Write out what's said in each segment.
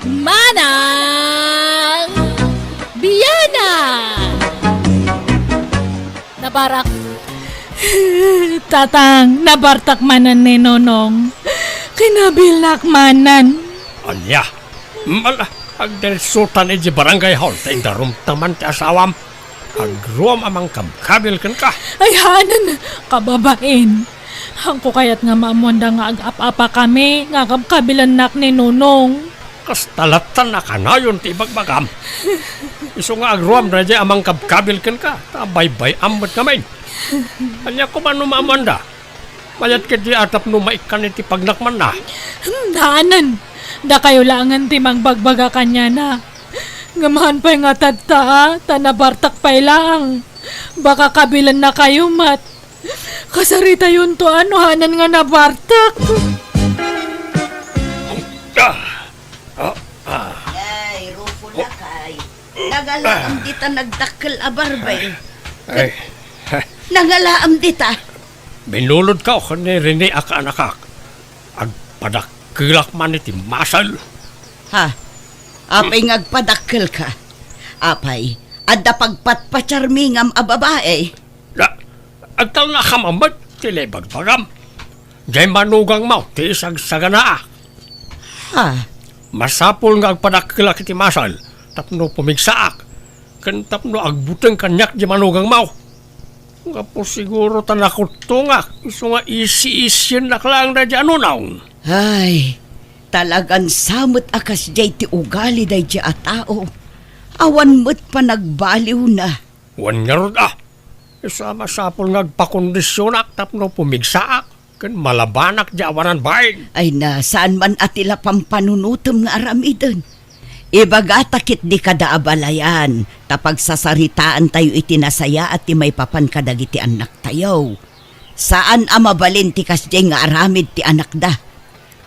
Manang Biyana Nabarak Tatang, nabartak manan ni Nonong. Kinabilak manan. Anya, mala, agdersutan iji barangay hall, tayo darum taman ti asawam. Agruam amang kabkabil kan ka. Ay hanan, kababain. Hangko kayat nga maamonda nga ag-apa kami, nga kabilanak ni Nonong. Kastalatan na kanayon ti ibagbagam. Iso nga agruam na di amang kabkabil kan ka, tabay-bay amot namin. Anya ko man numamanda. Mayat ka di atap numaikan iti pagnakman na. Hanan, da kayo langan ti magbagbaga kanya na. Ngamahan pa nga tadta, tanabartak pa lang. Baka kabilan na kayo mat. Kasarita yun to ano, hanan nga nabartak. Ay, Rufo na kay. Nagalaam dita nagdakkel abarbay. Ay, Nagalaam dita. binulod ka o ni Rene aka anakak. Agpadakilak man iti masal. Ha? Apay ngagpadakkel ka. Apay, adda pagpatpatsarmingam a babae. Agtal na kamamad, tilibagbagam. Diyay manugang mo, ti sagsaganaa. Ha? Masapol nga agpadakilak iti masal, tapno pumigsaak. Kan tapno agbuteng kanyak di manugang mo. Nga po siguro tanakutungak, iso nga isi-isyan na klang na di anunaw. Ay, talagang samot akas jay ti ugali day di a tao. Awan mo't pa nagbaliw na. Wan nga rod Isa masapol nga agpakondisyonak tapno pumigsaak. Kan malabanak di awanan bain. Ay na, saan man atila pampanunutom nga aramidon. Ibagatakit di kada abalayan, tapag sasaritaan tayo itinasaya at ti may papan kadagiti anak tayo. Saan amabalin ti kasjay nga aramid ti anak da?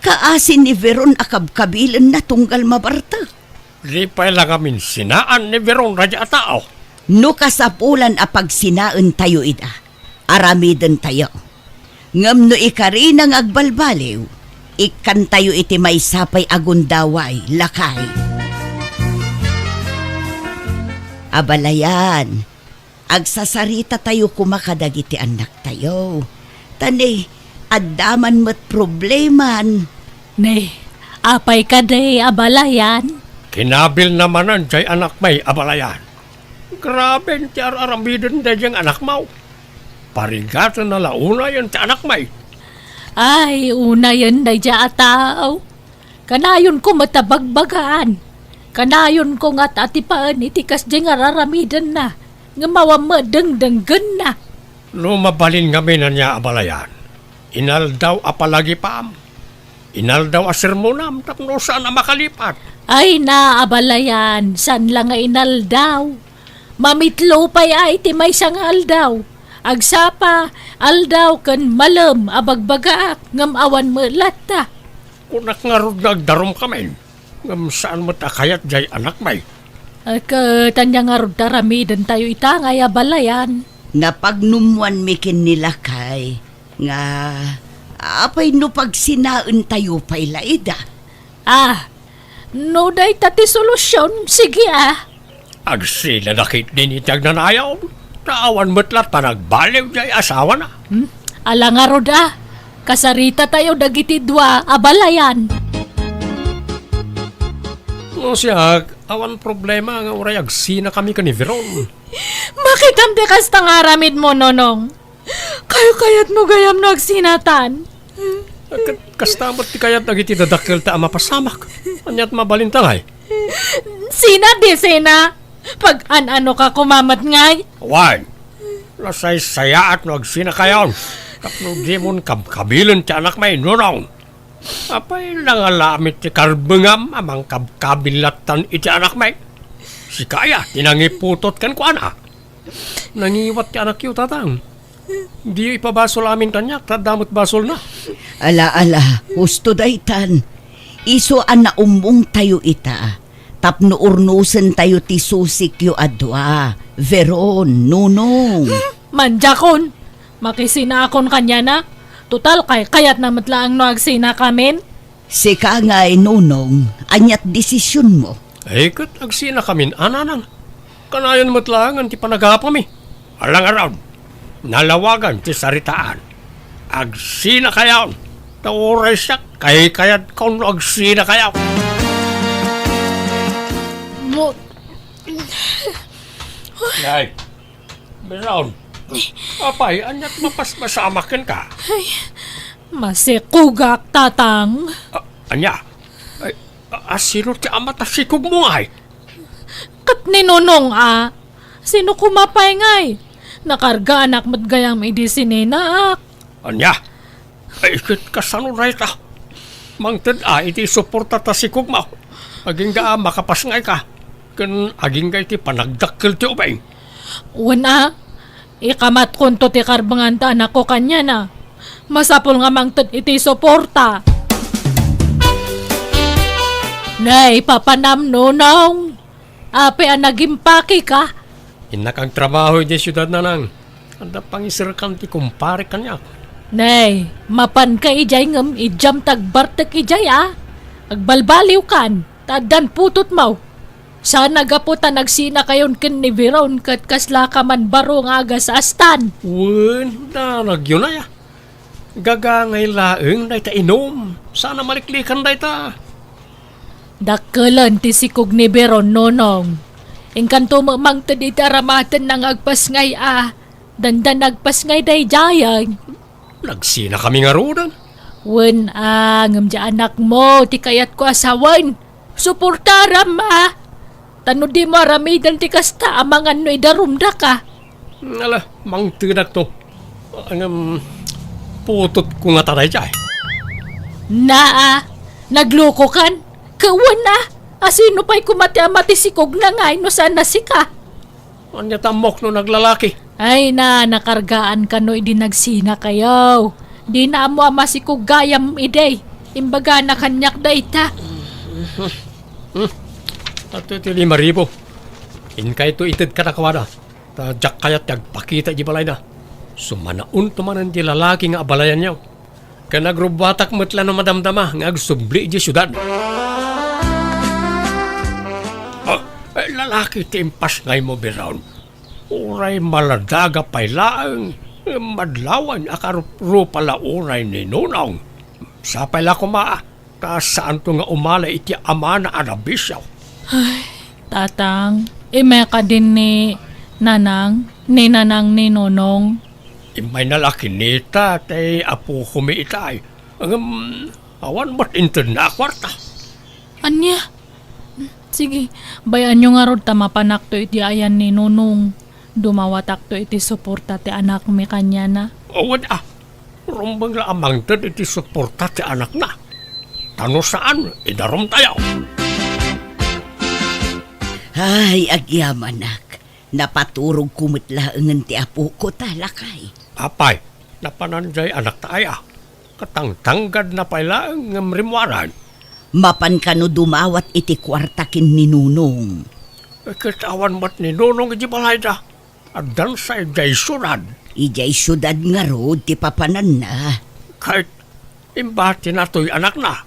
Kaasin ni Veron akabkabilan na tunggal mabarta. Di pa lang amin sinaan ni Verong Raja Tao. No kasapulan apag sinaan tayo ida, aramidon tayo. Ngam no ikari nang agbalbaliw, ikan tayo iti may sapay agundaway, lakay. Abalayan, agsasarita tayo kumakadagiti anak tayo. Tani, addaman mo't probleman. Ne, apay ka day abalayan. Kinabil naman ang jay anak may abalayan. Grabe ti aramidon da diyang anak mo. Parigatan na launa yan ti anak may. Ay, una yan day dya atao. Kanayon ko matabagbagaan. Kanayon ko nga tatipaan itikas dyan nga raramidan na. Nga mawamadang-danggan na. Lumabalin kami na niya abalayan. Inal daw apalagi pam. Inal daw asermonam tapno saan na makalipat. Ay na abalayan, san lang nga inaldaw. Mamitlo pa ay ti may sang aldaw. Agsapa, aldaw kan malam abagbagaak ngam awan melat ta. Kunak nga rod nagdarom kami. Ngam saan mo takayat jay anak may. Tanya nga rod taramidan tayo ita nga abalayan. Napagnumuan mikin nila kay, nga apay no pagsinaan tayo pa'y laida. No day tati solusyon, sige Agsila nakit din itag nanayaw. Naawan mo't lat pa nagbaliw jay asawa na. Ala nga rod kasarita tayo dagiti dua abalayan. No siya, awan problema nga uray agsina kami ka ni Veron. Makitam de kasta nga aramid mo, Nonong. Kayo kayat mo gayam no agsinatan. Kastamot ti kayat nagiti dadakil ta mapasamak. Anyat mabalintangay. Sina di sina? Pag ano ka kumamat ngay? Wan, lasay sayaat no agsina kayon. Kapno di mon kabkabilan ti anak may nunong. Apay nangalamit ti karbengam amang kabkabilatan iti anak may. Si kaya, tinangiputot kan ko anak. Nangiwat ti anak yu tatang. Di ipabasol amin kanyak, tadamot basol na. Ala, husto daytan. Iso na umbong tayo ita. Tapno urnusen tayo ti susik yu adwa. Veron, nunong. Manjakon. Makisina akon kanya na. Total kay kayat na matlaang no agsina kamin. Si Kangay Nunong, anyat desisyon mo. Ay, kat agsina kamin, ananang. Kanayon mo't lang ang ti panagapami. Alang araw, nalawagan ti saritaan. Agsina kayaw. Tauray siya, kayat kung agsina kayaw. Mo, Nay, Biraon. Apay, anyat mapasmasamakin ka. masikugak, tatang. Anya, ay, asino ti amatasikog mo ay? Kat ni Nonong, sino kumapay ngay? Nakarga anak mo't gayam idisinina, Anya, ay ikit kasano na ita. Mangtad iti suporta ta si Kugma. Aging ga makapasngay ka. Kan aging ga iti panagdakkel ti ubay. Una, ikamat kunto ti karbangan ta anak ko kanya na. Masapol nga mangtad iti suporta. Nay, papanam Nonong. Ape nagimpaki ka. Inakang trabaho di syudad na nang. Anda pangisirkan ti kumpare kanya. Nay, mapan ka ijay ngam ijam tagbartek ijay Agbalbaliw kan, tadan putot mo. Sana gaputa nagsina kayon ken ni Viron kat kasla ka man baro nga aga sa astan. Wen, nagyo na ya. Gagangay laeng day ta inom. Sana maliklikan day ta. Dakkelan ti sikog ni Viron Nonong. Engkanto mamang tadi taramatan ng agpasngay Dandan agpasngay day jayang. Nagsina kami nga rodan. Wen ngam ja anak mo, ti kayat ko asawan. Suportaram Tano di mo aramidan ti kasta amangan no idarumda ka. Ala, mang tinak to. Ang putot ko nga taray jay. Nagloko kan? Kawan asino pa'y kumati-amati sikog na nga, no sana sika. Anya tamok no naglalaki. Ay nakargaan ka no idi nagsina kayo. Di na mo masikog gayam iday. Imbaga na kanyak da ita. At ito 5,000. Inkay to itid ka na kawada. Tadyak kayat yagpakita di balay na. Sumanaun tumanan di lalaki nga abalayan niyaw. Kanagrubatak matla no madamdama nga agsubli di syudad. Lalaki ti impas ngay mo Biraon. Uray maladaga pay laang. Madlawan akarupo pala uray ni Nonong. Sapay la kumaa. Kasaan to nga umala iti ama na arabisyaw. Tatang, ime ka din ni Nanang ni Nonong. Imay nalaki nita tay apo kumiitay. Awan ba't intern na kwarta? Anya? Sige, bayan nyo nga rod tamapanak to iti ayan ni Nonong. Dumawatak to iti suporta ti anak mi kanya na. Awad rumbang la amang tad iti suporta ti anak na. Tano saan, idarom tayo. Ay, agyamanak. Napaturog kumitlaangan ti apo ko talakay. Apay, napananjay anak tayo. Katangtanggad na pala ang rimwaran. Mapan ka no dumawat iti kwartakin ni Nunong. Kitawan ba't ni Nonong iti balay da? Adan sa ijay sunad. Ijay syudad nga rod ti papanan na. Kahit imbati na to'y anak na.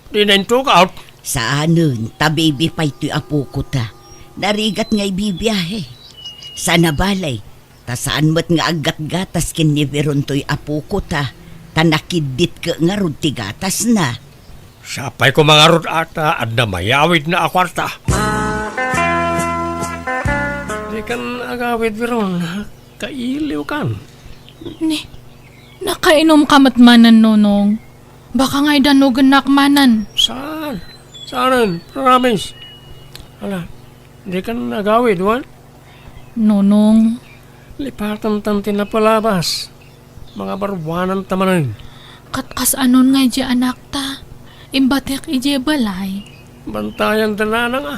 Dinento ka out. Saanon, tabibi pa ito'y apo ko ta. Narigat nga'y bibiyahe. Sa nabalay, ta saan mo't nga agat-gatas kin ni Veron to'y apo ko ta. Tanakidit ka nga rod ti gatas na. Sapay ko mga rod ata at na mayawid na akwarta. Di kan agawid Veron, kailiw kan. Nakainom ka matmanan, Nonong. Baka nga'y danugan nakmanan. Saan? Saan? Promise. Ala, di kan agawid, wan? Nonong, Lipatan tantin na palabas. Mga barwanan tamanin. katkas anon nga'y di anak ta. Imbatek ije balay. Bantayan tanana nga.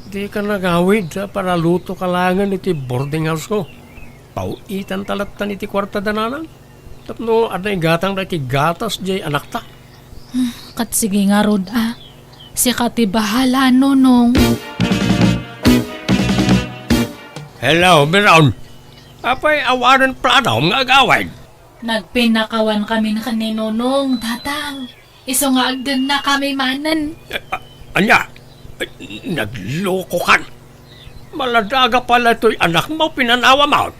Di ka nagawid sa para luto kalangan iti boarding house ko. Pauitan talatan iti kwarta dananang. Tapno ada gatang da iti gatas jay anak ta. Kat sige nga rod Si kati bahala, Nonong. Hello, Biraon. Apay awanan planaw nga agawid. Nagpinakawan kami na ni Nonong, tatang. Iso nga agdan na kami manan. Anya, nagloko kan. Maladaga pala ito'y anak mo, pinanawa mo.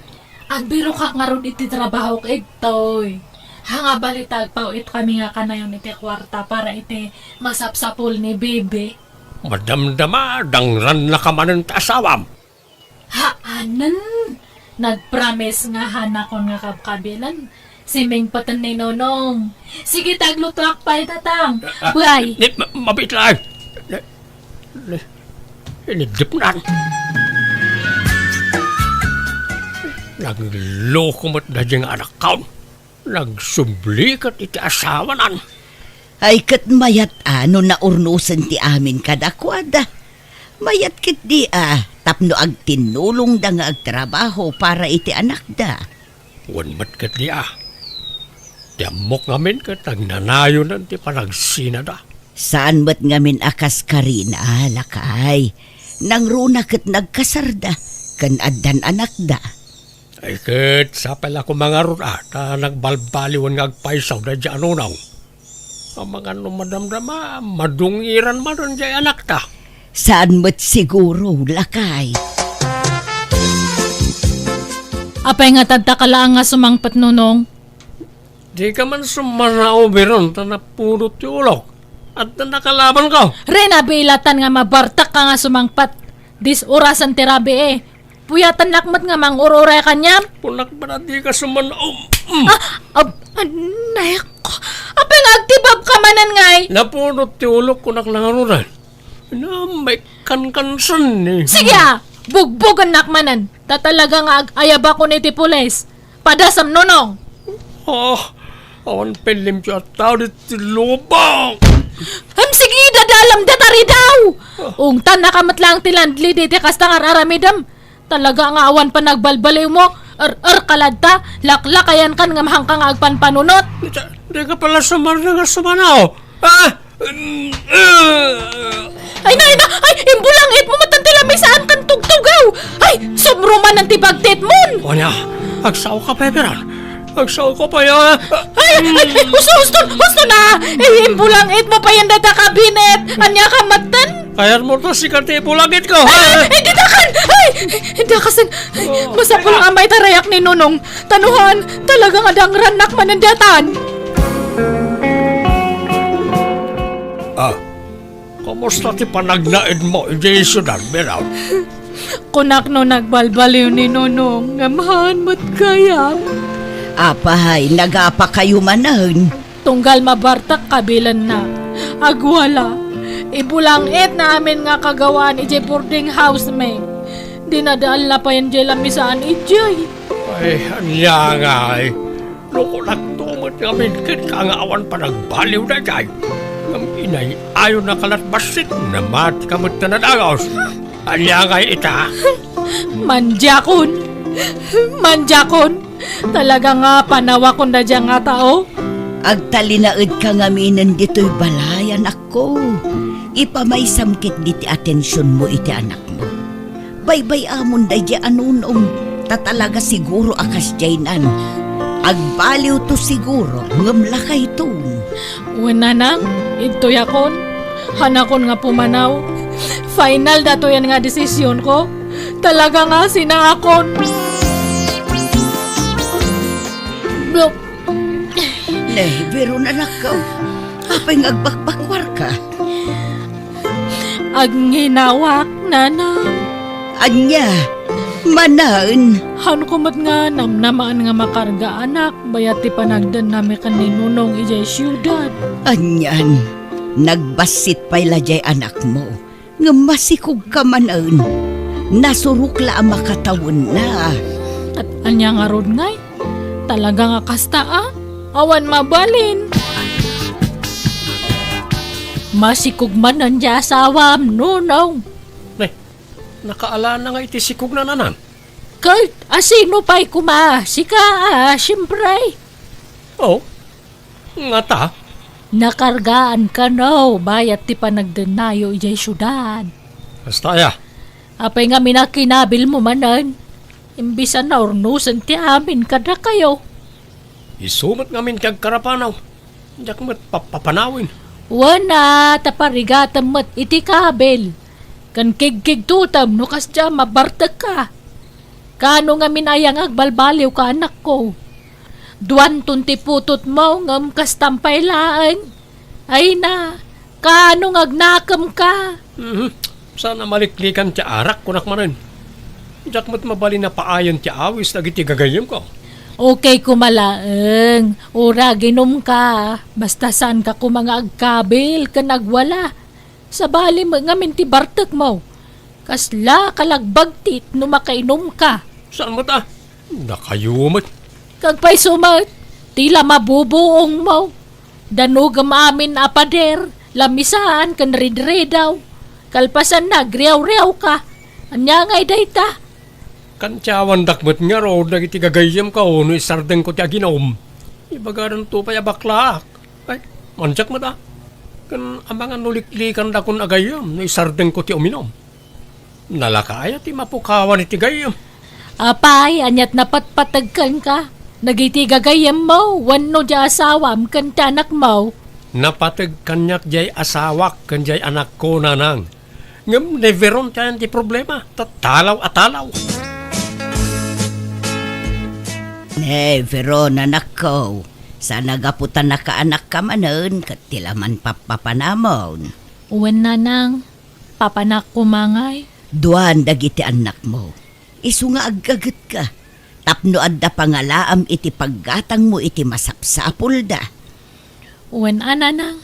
Ang biro ka nga ron iti trabaho ka itoy. Hanga balitag pa it kami nga kanayon iti kwarta para iti masapsapol ni Bebe. Madamdama, dangran na ka man ang asawam. Haanan! Nagpromise nga hanakon nga kapkabilan. Si Ming patan ni Nonong. Sige, taglutuak pa itatang. Buhay! Mabit lang. Inidip na. Nagloko mo't na diyang anak kaon. Nagsublikat iti asawa nan. Ay kat mayat ano na urnusan ti amin kadakwada. Mayat kit di tapno ag tinulong da nga agtrabaho para iti anak da. Wanmat kat niya. Tiamok ngamin kat nagnanayo nan ti panagsina da. Saan mat ngamin akas karina, lakay. Nang runa kat nagkasarda, kan addan anak da. Ay kat sa pala ko mga runa, ta nagbalbaliwan nga agpaisaw da dyan unaw. Ang mga numadamdama, madungiran man ron dyan anak ta. Saan mat siguro, lakay. Apay nga tagtakala nga sumangpat Nonong. Di ka man sumanao biron, ta napulot yung ulok. At na nakalaban ko. Rena bilatan nga mabartak ka nga sumangpat. Dis orasan tirabi Puyatan lakmat nga mang urure kanya. Punak ba na di ka sumanao? Nayak ko. Apay nga agtibab ka manan ngay. Napulot yung ulok ko naklangarunan. Na may kankansan eh. Sige bugbugan nakmanan. Tatalaga nga ayaba ko ni ti pulis. Padasam Nonong. Awan pilim siya tao dito lubang. Sige, dadalam datari daw. Ungtan nakamat lang tilandli diti kastangar aramidam. Talaga nga awan pa nagbalbaliw mo. Kaladta, laklakayan kan nga mahang ka nga agpanpanunot. Di ka pala sumarna nga sumanaw. Ay, imbulangit mo matantila may saan kan tugtugaw. Ay, subruman ng tibagtit mon. Wanya, agsaw ka pa beran. Agsaw ko pa yan. Gusto na. Imbulangit mo pa yan data kabinet. Anya ka matan. Kaya mo to si katipo langit ko. Hindi dakan. Hindi kasan. Masapul ang amay tarayak ni Nonong. Tanuhan, talagang adang ranak manandatan. Kamusta ti panagnaid mo, hindi sudan, Beraw? Kunak no nagbalbaliw ni Nonong. Ngamahan mo't kaya. Apahay, nagapa kayo manan. Tunggal mabartak kabilan na. Agwala. Ibulangit na amin nga kagawaan ije boarding house me. Dinadaan na pa yan jay lamisaan ijay. Ay, anya nga eh. Loko nagtumot kami kit kangawan pa nagbaliw na jay. Ngam inay, ayaw na kalatbasit na mat kamot na nadagos. Anya nga ita. Manjakon. Talaga nga panawa ko na dyan nga tao. Agtalinaed ka ngaminan dito'y balayan ako. Ipamaisamkit diti atensyon mo iti anak mo. Baybay amon day di anunong. Tatalaga siguro akas jaynan. Agbaliw to siguro ngamla kay tong. Wenanang, ito yakon. Hanakon nga pumanaw. Final dato yan nga desisyon ko. Talaga nga sinangakon. Pero nanakaw. Apay ngagbakwar ka. Agninawak, nanang. Anya, manaan. Han kumot nga namnamaan nga makarga anak. Bayat ti panagdan nami kaninunong ijay siyudad. Anyan, nagbasit pa'y lajay anak mo. Nga masikog ka manaan. Nasurukla ang makatawon na. At anya nga rod ngay. Talaga nga kasta awan mabalin. Masikog man nandiya asawam, Nonong. Nakaala na nga iti sikog na nanan. Kurt, asino pa'y sika siyempre. Oh, nga ta. Nakargaan ka no, bayat ti panagdenayo ijay syudad. Basta ya. Apay nga minakinabil mo manan. Imbisa na ornusan ti amin kada kayo. Isumot ngamin kag karapanaw. Jak mo't papanawin. Wana, taparigatan mo't iti kabel. Kan kig tutam, nukas dya, mabartag ka. Kano nga minayang agbalbaliw ka anak ko. Duwan tunti putot mo ngam kastampay laan. Ay na, kano agnakam ka. Sana maliklikan ti arak kunak manen. Jak mo't mabali na paayon ti awis dagiti gagayem ko. Okay kumalaeng, ura ginom ka. Basta saan ka kumanga agkabil ka nagwala. Sa bali mo nga minti bartek mo. Kasla kalagbagtit no makainom ka. Saan mo ta? Nakayumot. Kagpay sumat, tila mabubuong mo. Danugam amin apader, lamisaan kan ridredaw. Kalpasan na, griyaw-riyaw ka. Anya ngay dayta. Kantyawan dakmet nga ro, dagiti gagayem ka o, no isardeng ko ti aginom. Ibagaran to pa ya baklak. Ay, manjak mo ta. Kan amangan nuliklikan da kun agayem, no isardeng ko ti uminom. Nalakaya ti mapukawan iti gayem. Apay, anyat napatpatagkan ka. Nagiti gagayem mo, wano di asawam kan tanak mo. Napatag kanyak jay asawak, kan jay anak ko nanang. Ngam neveron tayan ti problema, tatalaw atalaw. Veron anak ko. Sa nagaputan na ka anak ka manon, katilaman papapanamon. Uwan na nang, papanak kumangay. Duan dagiti anak mo. Isu nga aggaget ka. Tapno adda pangalaam iti paggatang mo iti masapsapul da. Uwan ana nang,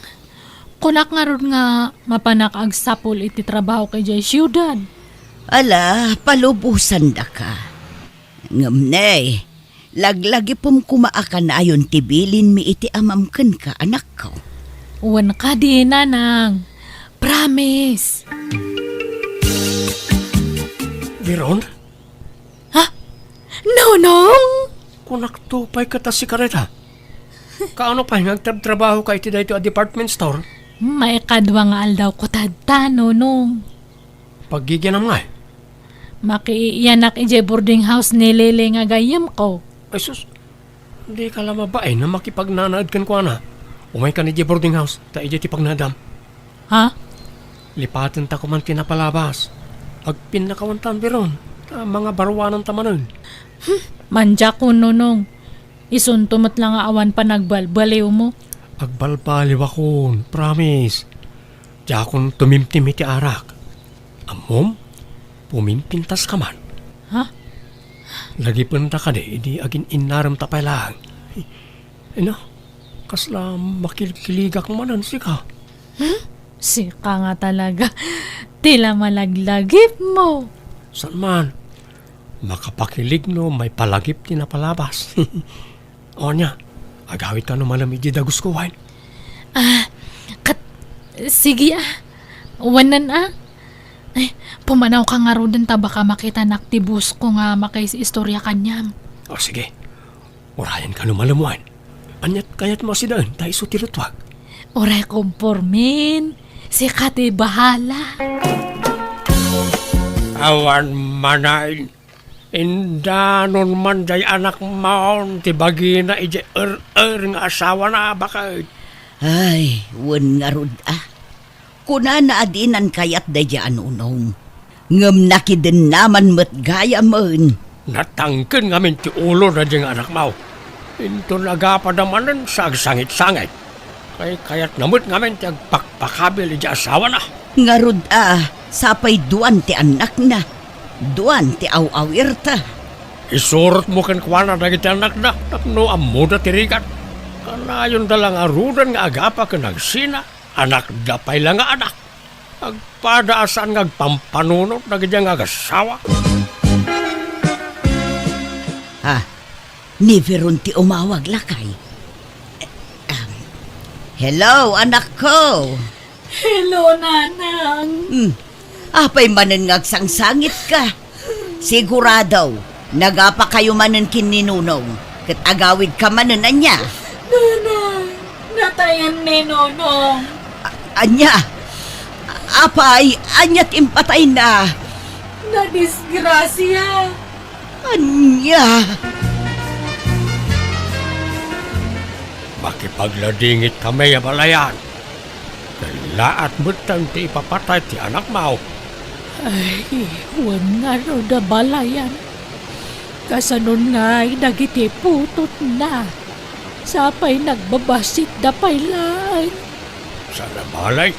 kunak nga ron nga mapanak agsapul iti trabaho kay jay siyudad. Ala, palubusan da ka. Ngamnay, laglagi pum kumaakan ayon tibilin mi iti amamken ka anak ko. Uwan ka din nanang, promise. Veron? Nonong! Kunak to pa'y kata si Kareta. Kaano pa nagtrabaho ka iti dito a department store? May kadwa nga aldaw ko tadta, nonong. Pagigyan nga eh. Makiiyanak ije boarding house ni Lele nga gayam ko. Ay sus, hindi ka lama ba na makipagnanaad kan ko na. Umay ka ni di boarding house, ta ije ti pagnadam. Ha? Lipatin ta ko man tinapalabas. Agpinakawantan biron, mga barwanan tamanon. Manja ko, nonong. Isuntumot lang nga awan pa nagbalbaliw mo. Agbalbaliw akon, promise. Diya akong tumimtim iti arak. Amom, pumimpintas ka man. Ha? Lagi punta ka di, di agin inaram tapay lang. Ina, kasla makilkiligak manan si ka. Sika nga talaga. Tila malaglagip mo. San man? Makapakilig no, may palagip ti na palabas. O niya, agawit ka no malamig di dagus ko wine. Sige Wanan Ay, pumanaw ka nga ro din ta baka makita naktibus ko nga makaisi istorya kanyam. O sige, orayan ka no malamuan. Anyat kayat mo si daan, tayo sutirutwag. Oray kompormin. Si Kati bahala. Awan manain. Indanon man day anak maon, tibagi na ije nga asawa na bakit. Ay, wan nga rod Kuna na adinan kayat day anunong. Ngam nakidin naman mat gaya man. Natangkin ngamin ti ulo na diyang anak mau. Ito nagapadamanan sa agsangit-sangit. Kayat namut ngamin ti agpakpakabil ije asawa na. Nga rod sapay duan ti anak na. Duan ti aw-awir ta. Isurot mo kan kwana na kita anak na. No amuda tirikat. Kanayon dalang arudan nga agapa ka nagsina. Anak dapay lang nga anak. Agpadaasan nga agpampanunot na ganyang agasawa. Ni Veron ti umawag lakay. Hello, anak ko. Hello, nanang. Apay manen ngagsangsangit ka. Sigurado, nagapa kayo manen kininunong. Kat agawid ka manen anya. Nanang, natayan ni Nonong. Anya, apay, anyat impatay na. makipagladingit kami abalayan. Laat betang ti ipapatay ti anak mo. Ay, wan nga ro da balayan. Kasanon nga'y dagiti putot na. Sapay nagbabasit da pailaan. Sa nabalay,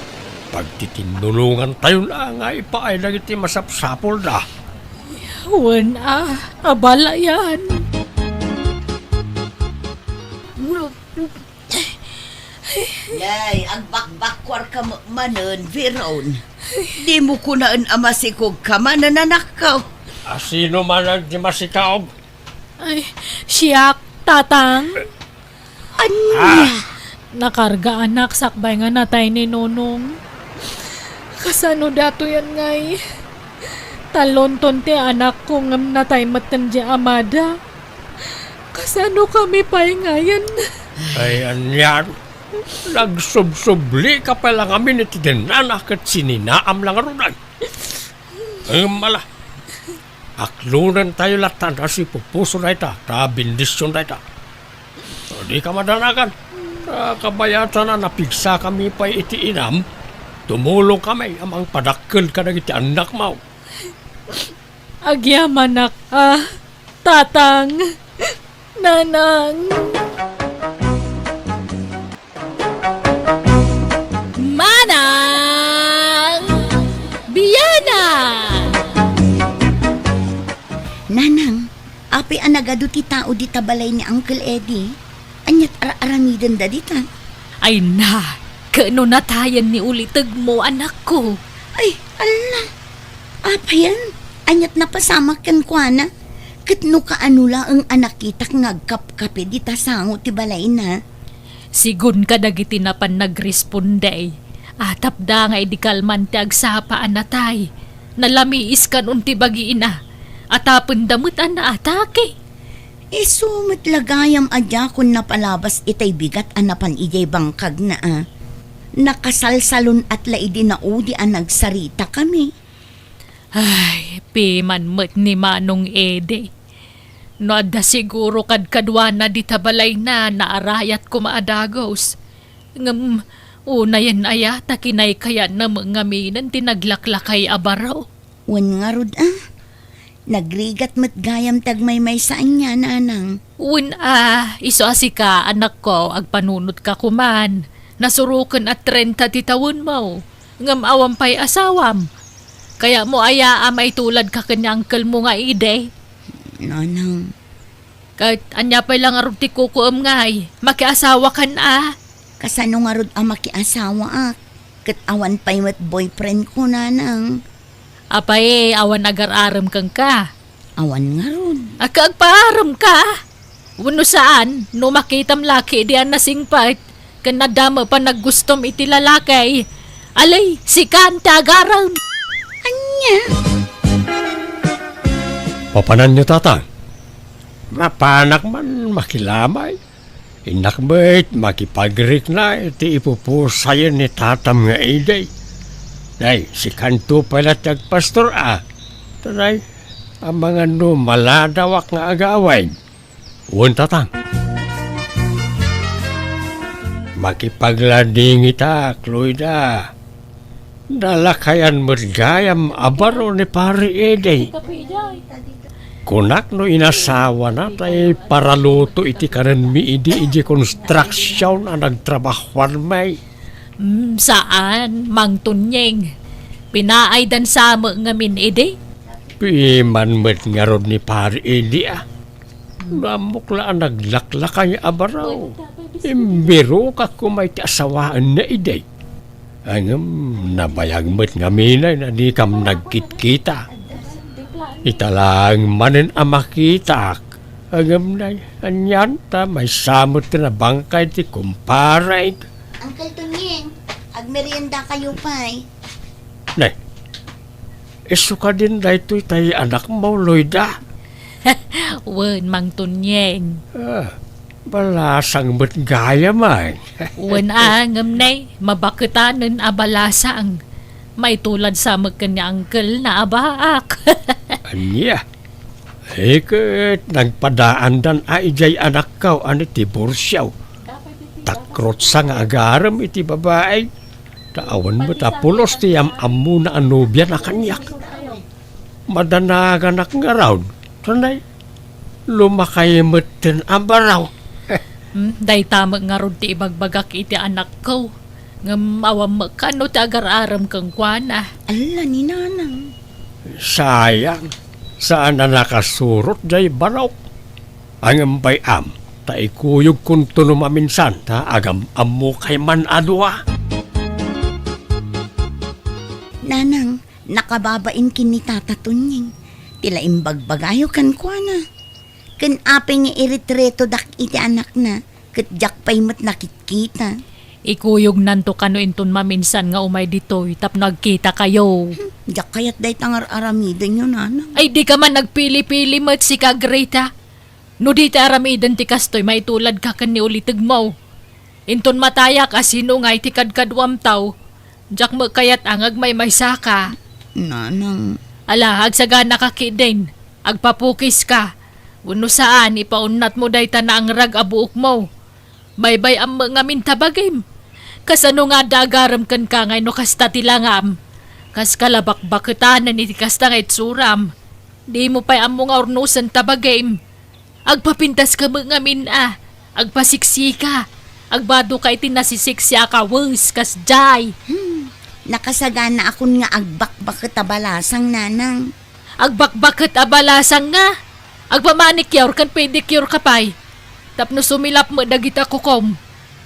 pagtitinulungan tayo na nga ipaay na iti masapsapol na. Wan abalayan. Yay, ang bakbakwar ka manon, Veron. Di mo kunaan amasikog ka manananakaw. Sino man ang di masikaog? Ay, siyak, tatang. Anya? Nakarga anak, sakbay nga natay ni Nonong. Kasano dato yan ngay? Talonton ti anak ko ngam natay matan di amada. Kasano kami pa'y ngayon? Ay, anyan. Nagsubsubli ka pa lang amin iti dinanak at sininaam lang arunan. Ay, mala. Aklunan tayo latan kasi pupuso na ita, bindisyon na ita. Di ka madanakan. Kabayatan na napigsa kami pa iti inam, tumulong kami amang padakkel ka na iti anak mo. Agyaman tatang, nanang. Manang! Biyana! Nanang, api anagado ti tao di tabalay ni Uncle Eddie. Anyat aramidan da dita. Ay na, kano natayan ni ulitag mo anak ko. Ay, ala. Apa yan? Anyat napasama kan kwa na. Katno ka anula ang anak kita ngagkap-kape di tasango ti balay na. Sigun ka dagiti napan nagresponde. Atap da nga idikalman ti agsapaan na tay. Nalamiis kan unti bagi ina. Atapon damutan na atake. Sumit lagayam adya kung napalabas itay bigat anapan ijay bangkag na Nakasalsalon at laidi na udi ang nagsarita kami. Ay, piman mo't ni Manong Ede. No adda siguro kad kadwa na di tabalay na naarayat ko maadagos. Ngam, una yan aya takinay kaya na mga minan tinaglaklakay abaraw. Wan nga rod Nagrigat mat gayam tagmay saan niya, nanang. Iso asika anak ko agpanunot ka kuman. Nasurukan at 30 titawon mo. Ngam awam pa'y asawam. Kaya mo aya may tulad ka kanyang mo nga ide. Nanang. Kahit anya pa'y lang arog ti kukuam ngay. Makiasawa kan Kasano nga rod makiasawa Kat awan pa'y mat boyfriend ko, nanang. Apay, awan agar-aram kang ka. Awan nga rod. Agpaaram ka? Wano saan? No makitam laki diyan nasingpat. Kan nadama pa naggustom iti lalakay. Alay, si Kanta agaram. Anya? Papanan niyo, tatang. Mapanak man makilamay. Inakbait, makipagrik na iti ipupusayan ni tatam nga iday. Nay, si Kanto pala tagpastor Tanay, ang mga maladawak nga agaway. Uwan, tatang. Makipaglading ita, Cloida. Nalakayan mergayam abaro ni pari Ede. Kunak no inasawa na tayo para luto iti kanan mi iji construction ang nagtrabahuan may. Saan, Mang Tunyeng? Pinaay dan sama nga min ide? Piman met nga rod ni pari Ede Namukla ang naglaklakay abaraw. Imbiro ka kumay ti asawaan na ide. Angam, nabayag met nga minay na di kam nagkitkita. Italang manen amakita. Angam na, anyan ta, may samot na bangkay ti kumparay. Uncle Tunyeng, agmerienda kayo pa'y. Nay, iso ka din na ito'y tayo anak mo, Loida. Wen, Mang Tunyeng. Balasang ba't gaya man? Wen angam nay, mabakitanan abalasang. May tulad sa magkanya uncle na abaak. Anya, kat nagpadaan dan aijay anak kaw ani tibursyaw. takrot sa nga agaram iti babae. Taawan mo tapulos ti amu na anubya na kanyak. Madanagan nga raw. Sanay, lumakay mo din ang baraw. Day tama nga ron ti ibagbagak iti anak ko. Nga mawam ka no ti agar-aram kang kwana. Ala ni nanang. Sayang, saan na nakasurot jay baraw. Ang bayam, ta ikuyog kung maminsan, ta agam amu kay man adwa. Nanang, nakababain kini tatatunying. Tila imbagbagayo kan kuana. Kan apeng nga iritreto dak iti anak na. Kat jak pa'y mat nakikita. Ikuyog nanto kano inton maminsan nga umay ditoy tap nagkita kayo. Jak kayat day tangar aramidan yun, nanang. Ay di ka man nagpili-pili mat si ka Greta. No di ti aramidan ti kastoy maitulad ka kan ni ulitig mo. Inton mataya ka sino nga iti kadkadwam taw. Jak mo kayat angag may saka. Nanang, Ala, agsagana ka kidin. Agpapukis ka. Uno saan, ipaunat mo day na ang rag abuok mo. Baybay ang mga mintabagim. Kasano nga dagaram kan ka ngay no kasta tilangam. Kas kalabakbakitanan iti kasta nga itsuram. Di mo pa'y ang mga ornusan tabagim. Agpapintas ka mga mina. Agpasiksika. Agbado ka iti nasisiksya ka wus kas jay. nakasagana akon nga agbakbak tabalasang nanang. Agbakbakit abalasang nga. Agpamanicure kan pedicure ka pa'y. Tapno sumilap mo dagita kukom.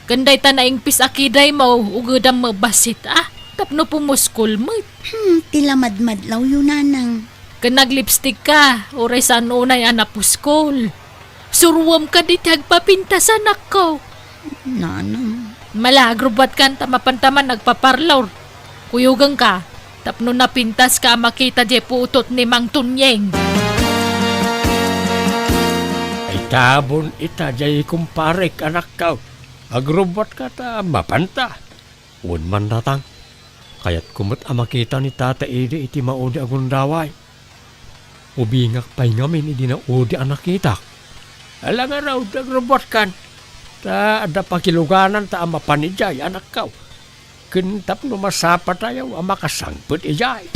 Kanday tanaing pisakiday mo, ugadam mo basit Tapno pumuskul mo. Tilamadmadlaw yun nanang. Kan naglipstick ka, oray saan unay anapuskol. Suruwam ka di tagpapintasan ako. Nanang. Malagrubat kan tamapantaman nagpaparlor. Kuyugang ka, tapno napintas ka makita di putot ni Mang Tunyeng. Ay tabon ita jay kumparek anak ka. Agrobot ka ta mapanta. Un man datang. Kaya't kumot makita ni Tata Ede iti maudi agundaway. Ubingak pa'y ngamin iti na udi anak kita. Ala nga raw agrobot kan. Ta ada pakiluganan ta mapanijay anak ka. Kintap no masapa tayo makasangput ijay.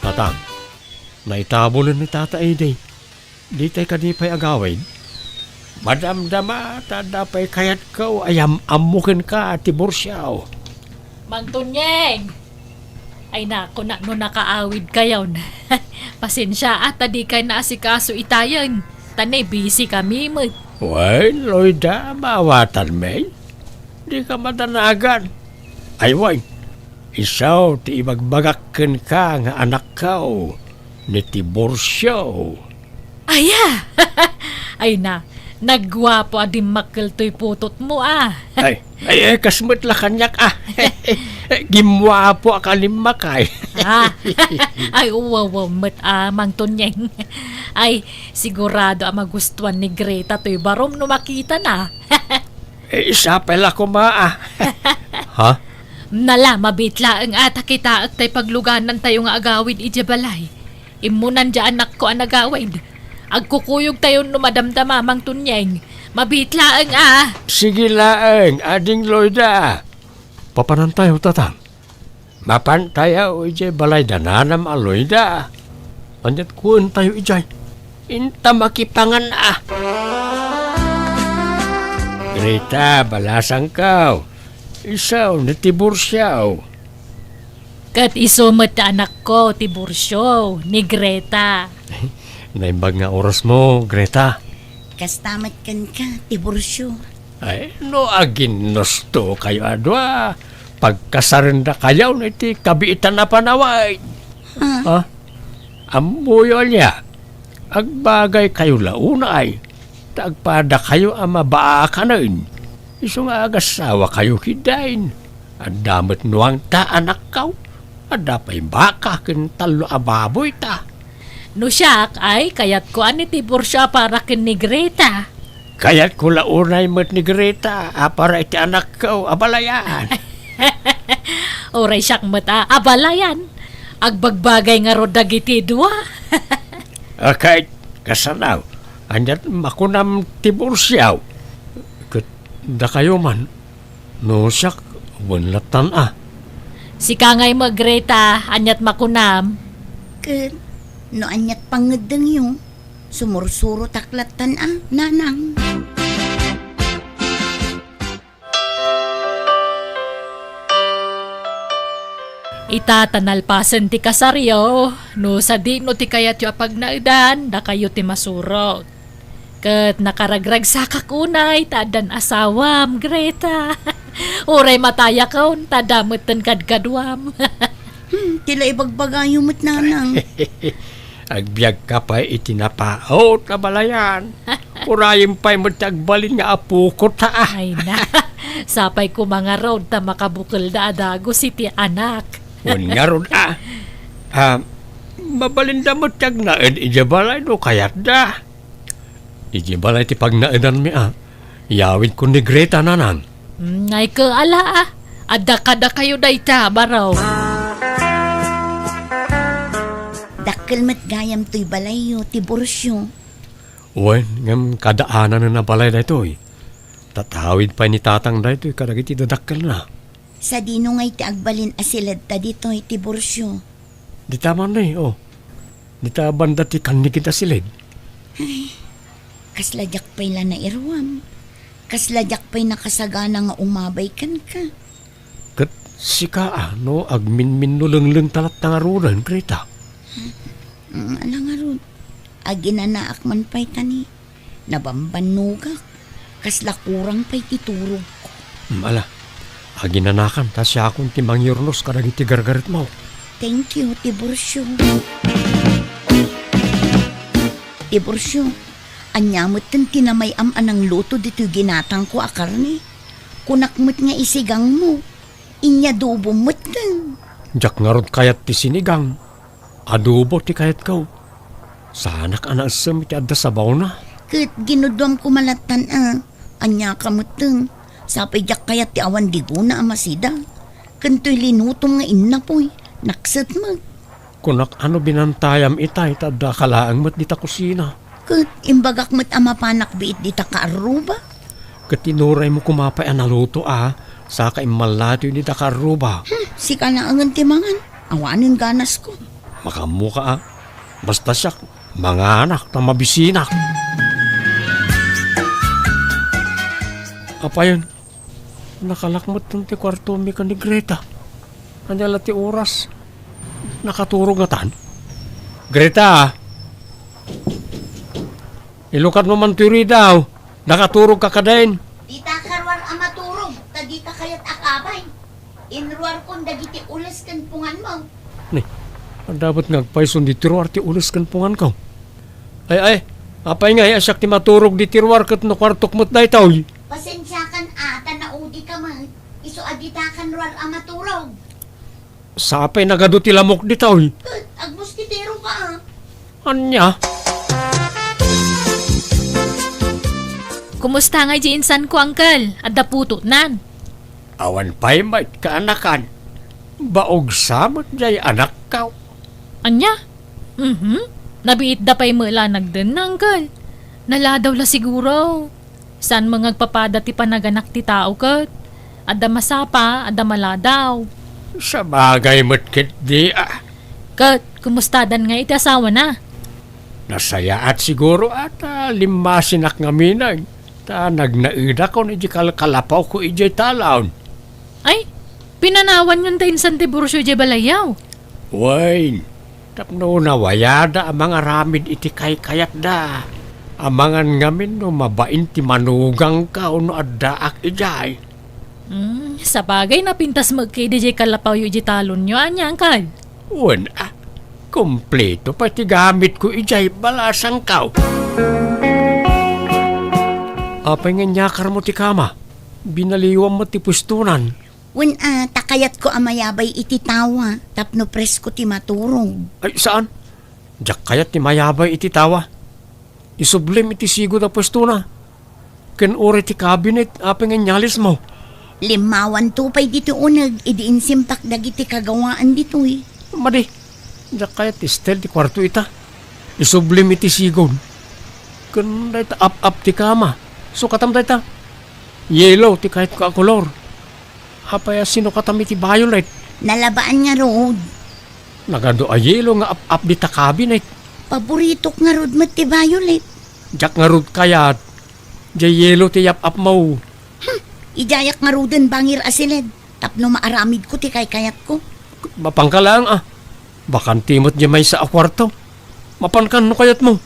Tatang. Naitabulan ni Tata Ede. Di tayo kadipay agawin. Madamdama, tadapay kayat ko, ayam amukin ka, tibursyaw. Mang Tunyeng! Ay nako na no nakaawid kayo. Pasensya di kay naasikaso itayan. Tanay busy kami mo. Way, Loida, mawatan may. Di ka madanagan. Ay, way, isaw ti ibagbagakin ka nga anak ka, ni tibursyaw. Aya! Ay na, nagwapo adim makeltoy putot mo Ay, kasmut la kanyak Gimwapo akalimakay. Ay, uwaw, Mang Tunyeng. Ay, sigurado ang magustuhan ni Greta to'y barom no makita na. Isa pala ko Ha? Nala, mabitla ang ata kita at tay pagluganan tayo nga agawid ijabalay. Imunan dyan anak ko ang agawid. Agkukuyog tayo no madamdama, Mang Tunyeng. Mabitla ang Sige laeng, ading Loida. Papanan tayo, tatang. Mapan tayo, ijay balay dananam aloida. Anyat kuan tayo, ijay. Inta makipangan Greta, balasang kaw. Isaw, natibursyaw. Kat isumat anak ko, Tibursyo, ni Greta. Naimbag nga oras mo, Greta. Kastamat kan ka, Tibursyo. Ay, no agin nosto kayo adwa. Pagkasarenda kayo niti kabiitan na panaway. Ha? Amuyo niya. Agbagay kayo launay. Tagpada kayo ang mabaakanin. Iso nga agasawa kayo kidain. Ang damit nuang ta anak kaw. Ada pa'y baka kintalo ababoy ta. No siyak ay kayat ko ani Tibursyo para kin ni Greta. Kaya't ko launay mo't ni Greta. Para iti anak kaw abalayan. Oray siyak mata, abalayan. Agbagbagay nga ro dagiti dua. Kahit kasanaw, Anyat makunam tibursyaw. Kat da kayo man. No siyak, wanlatan Si Kangay mo, Greta, anyat makunam. Kat, no anyat pangedeng yung sumursuro taklatan nanang. Itatanalpasan ti kasaryo, no sa di no ti kayat yu apagnaidan, da kayo ti masurot. Kat nakaragrag sa kakunay, tadan asawam, Greta. Uray mataya kaon, tadamutan kadkadwam. Tila ibagbagayo mo't nanang. Agbyag ka pa itinapaot na balayan. Urayin pa'y matagbalin nga apukot Ay na, sapay ko mga road ta makabukal da adago si ti anak. Wan nga ron mabalinda mo tiyag naed ijabalay no kayat da. Ijabalay ti pag naedan mi Iyawin ko ni Greta nanang. Ngay ka ala adda kada kayo da ita, baraw. Dakkel mat gayam to'y balayo, ti bursyo. Wan, ngam kadaanan na balay da ito Tatawid pa ni tatang da ito kadagiti dadakkel na. Sa dino ngay ti agbalin asilad ta dito ti bursyo. Di tama na Di ta banda ti kanigit asilid. Kasladyak pa'y la na irwam. Kasladyak pa'y nakasagana nga umabay kan ka. Kat sika agminmin no lengleng talat nga ruran, Greta. Ala nga ron. Aginanaak man pa'y tani. Nabambanugak. Kasla kurang pa'y titurog ko. Ala, aginanakan ta siya akong timangyurnos kadagiti gargarit mo. Thank you, Tibursyo. Tibursyo, anyamot ten tinamayam anang luto dito ginatang ko akarni. Kunakmot nga isigang mo. Inya dubo mo't ten. Jak nga ron kayat ti sinigang. Adobo ti kayat kaw. Sanak anak sem iti adda sabaw na. Kat ginudwam ko malatan Anya kamot ten. Sapay jak kayat ti awan diguna amasida. Kanto'y linutom nga inna po'y. Naksat mag. Kunak binantayam itay tadda kalaang mat dita kusina. Kat imbagak mo't amapanak biit dita kaaruba. Katinuray mo kumapay analuto saka imalati dita karuba. Si kalaangan timangan. Awanin ganas ko. Makamuka Basta siya mga anak na mabisinak. Apa yun? Nakalakmat ng ti kwarto mi ka ni Greta. Anyala ti oras. Nakaturog nga tan. Greta! Ilukat mo man tiri daw. Nakaturog ka kadain. Dita karwar amaturog. Tagita kayat akabay. Inruar kong dagiti ulas kan pungan mo. Dapat ngagpayson di tiruar ti ulas kan pungan ko. Ay, apay nga asyak ti maturog di tiruar kat no kwartok mo't na itaw. Pasensya kan tanaudi ka man. Iso adita kan ruar amaturog. Sa apay nagado ti lamok di taw. Agmuskitero ka Anya? Kumusta nga di insan ko, Uncle? Adda puto nan. Awan pa'y may kaanakan. Baog samot jay anak ka. Anya? Nabiit da pa'y mula nagdan na, Uncle. Naladaw la siguro. San mga agpapada ti panaganak ti tao kat? Adda masapa, adda maladaw. Sa bagay mo't kit di Kat, kumustadan nga iti asawa na? Nasaya at siguro at limasinak nga minag. Ta nagnaida ko ni kalapaw ko ijay talaon. Ay, pinanawan yun tayo sa Tibursyo di balayaw. Wain, tapno na wayada ang mga ramid iti kayat da. Amangan ngamin no mabain ti manugang ka no addaak ijay. Sa bagay na pintas magkay DJ kalapaw yung talon nyo, anya, Uncle? Wan kompleto pati gamit ko ijay balasang kaw. Apay nga nyakar mo ti kama. Binaliwam mo ti pustunan. Wen takayat ko amayabay iti tawa. Tapno presko ti maturog. Ay, saan? Diyak kayat ti mayabay iti tawa. Isublim iti sigo na pwesto na. Ken ore ti cabinet, apeng nga nyalis mo. Limawan tupay dito unag. Idiin simpak dagiti kagawaan dito Madi, diyak kayat ti stel ti kwarto ita. Isublim iti sigon. Kun dayta up ti kama. So katam dayta. Yellow ti kahit ka kolor. Apaya sino katam iti violet. Nalabaan nga rod. Nagado a yellow nga up di ta cabinet. Paborito nga rod mo ti violet. Jak nga rod kayat. Jay yellow ti up mo. Ijayak nga rodin bangir asilid. Tapno maaramid ko ti kayat ko. Mapangkalang ah. Bakan timot niya may sa akwarto. Mapankan no kayat mo.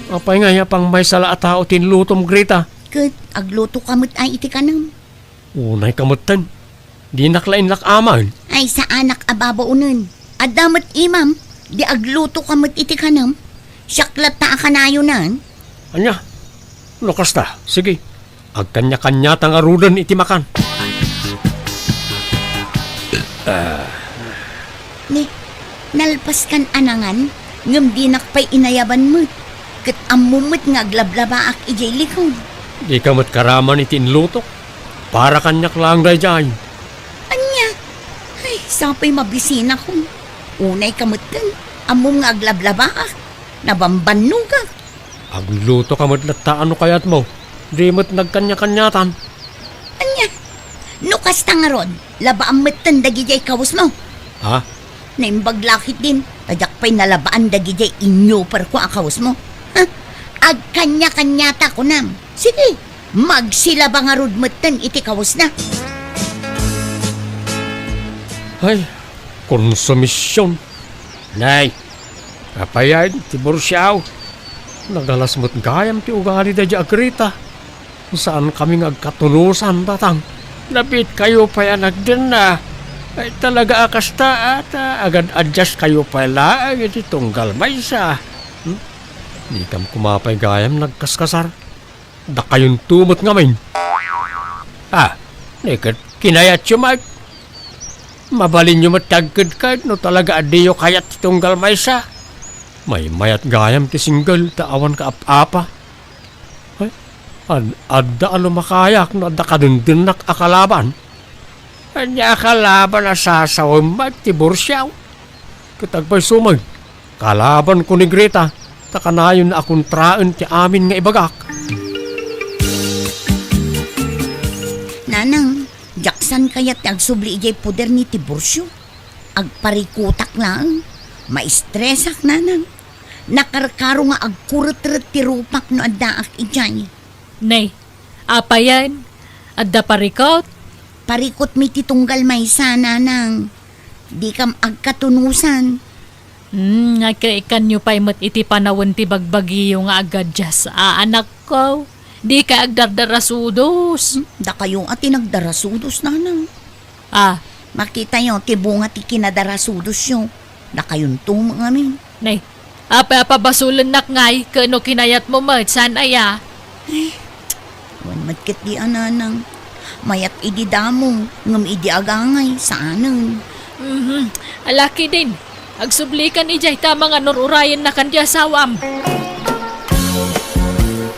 Apay nga pang may sala at tao tinlutom Greta. Kat, agluto kamot ay iti kanam. Unay kamutan. Di naklain lak aman. Ay sa anak ababa unan. Adamat imam, di agluto kamot iti kanam. Syaklat ta akanayo nan. Anya? Lukas ta. Sige. Agkanya-kanya tang arudan iti makan. Ni, nalpas kan anangan, ngam dinak pa'y inayaban mo. Kat amumot nga aglablaba ak ijay likod. Di ka mat karaman iti inlutok. Para kanyak lang dayjay. Anya, ay, sapay mabisina ko. Unay kamutan, amum nga aglablaba ak. Nabambanno ka. Agluto ka mat lataan no kayat mo. Di mat nagkanya-kanyatan. Anya, nukas tangarod, labaan matan dagijay kawas mo. Ha? Naimbaglakit din, tadyak pa'y nalabaan dagijay inyo par ko akawas mo. Ha? Agkanya-kanyata ko nam. Sige, magsilaba nga rod matan iti kawas na. Ay, konsumisyon. Nay, kapayan, tibor siyaw. Nagalas mo't gayam ti ugali da di agrita. Saan kami agkatunusan tatang. Lapit kayo pa yan nagdin na. Ay talaga akas ta at agad adjust kayo pala ang iti tunggal maysa. Di kam kumapay gayam nagkaskasar. Da kayon tumot ngamin. Nikat kinayat yung mabalin yung matagkad ka no talaga adiyo kayat ti tunggal maysa. May mayat gayam ti single taawan ka apa. Ay, adda ano makayak no adda kadundunak akalaban. Anya kalaban na sasawang magtibor siyaw. Katagpay sumag. Kalaban ko ni Greta. Takanayon na akong traan ti amin nga ibagak. Nanang, jaksan kaya't agsubli ijay puder ni Tiburcio. Agparikutak lang. Maistresak nanang. Nakarkaro nga agkurut-rut ti rupak no addaak ijay. Nay, apa yan? Adda parikot? Parikot mi titunggal may sana nang. Di kam agkatunusan. Nga ikan nyo pa'y mat iti panawon ti bagbagiyo nga agad dya sa anak ko. Di ka agdardarasudos. Da kayo at tinagdarasudos nanang. Makita nyo, tibunga ti kinadarasudos nyo. Da kayon tumang amin. Nay, apa basulan nak ngay, kano kinayat mo mat, saan aya? Wan matkit di ananang. Mayat idi damo, ngam idi agangay, saanan. Alaki din. Agsublikan ijay tama nga nururayan na kandya sawam.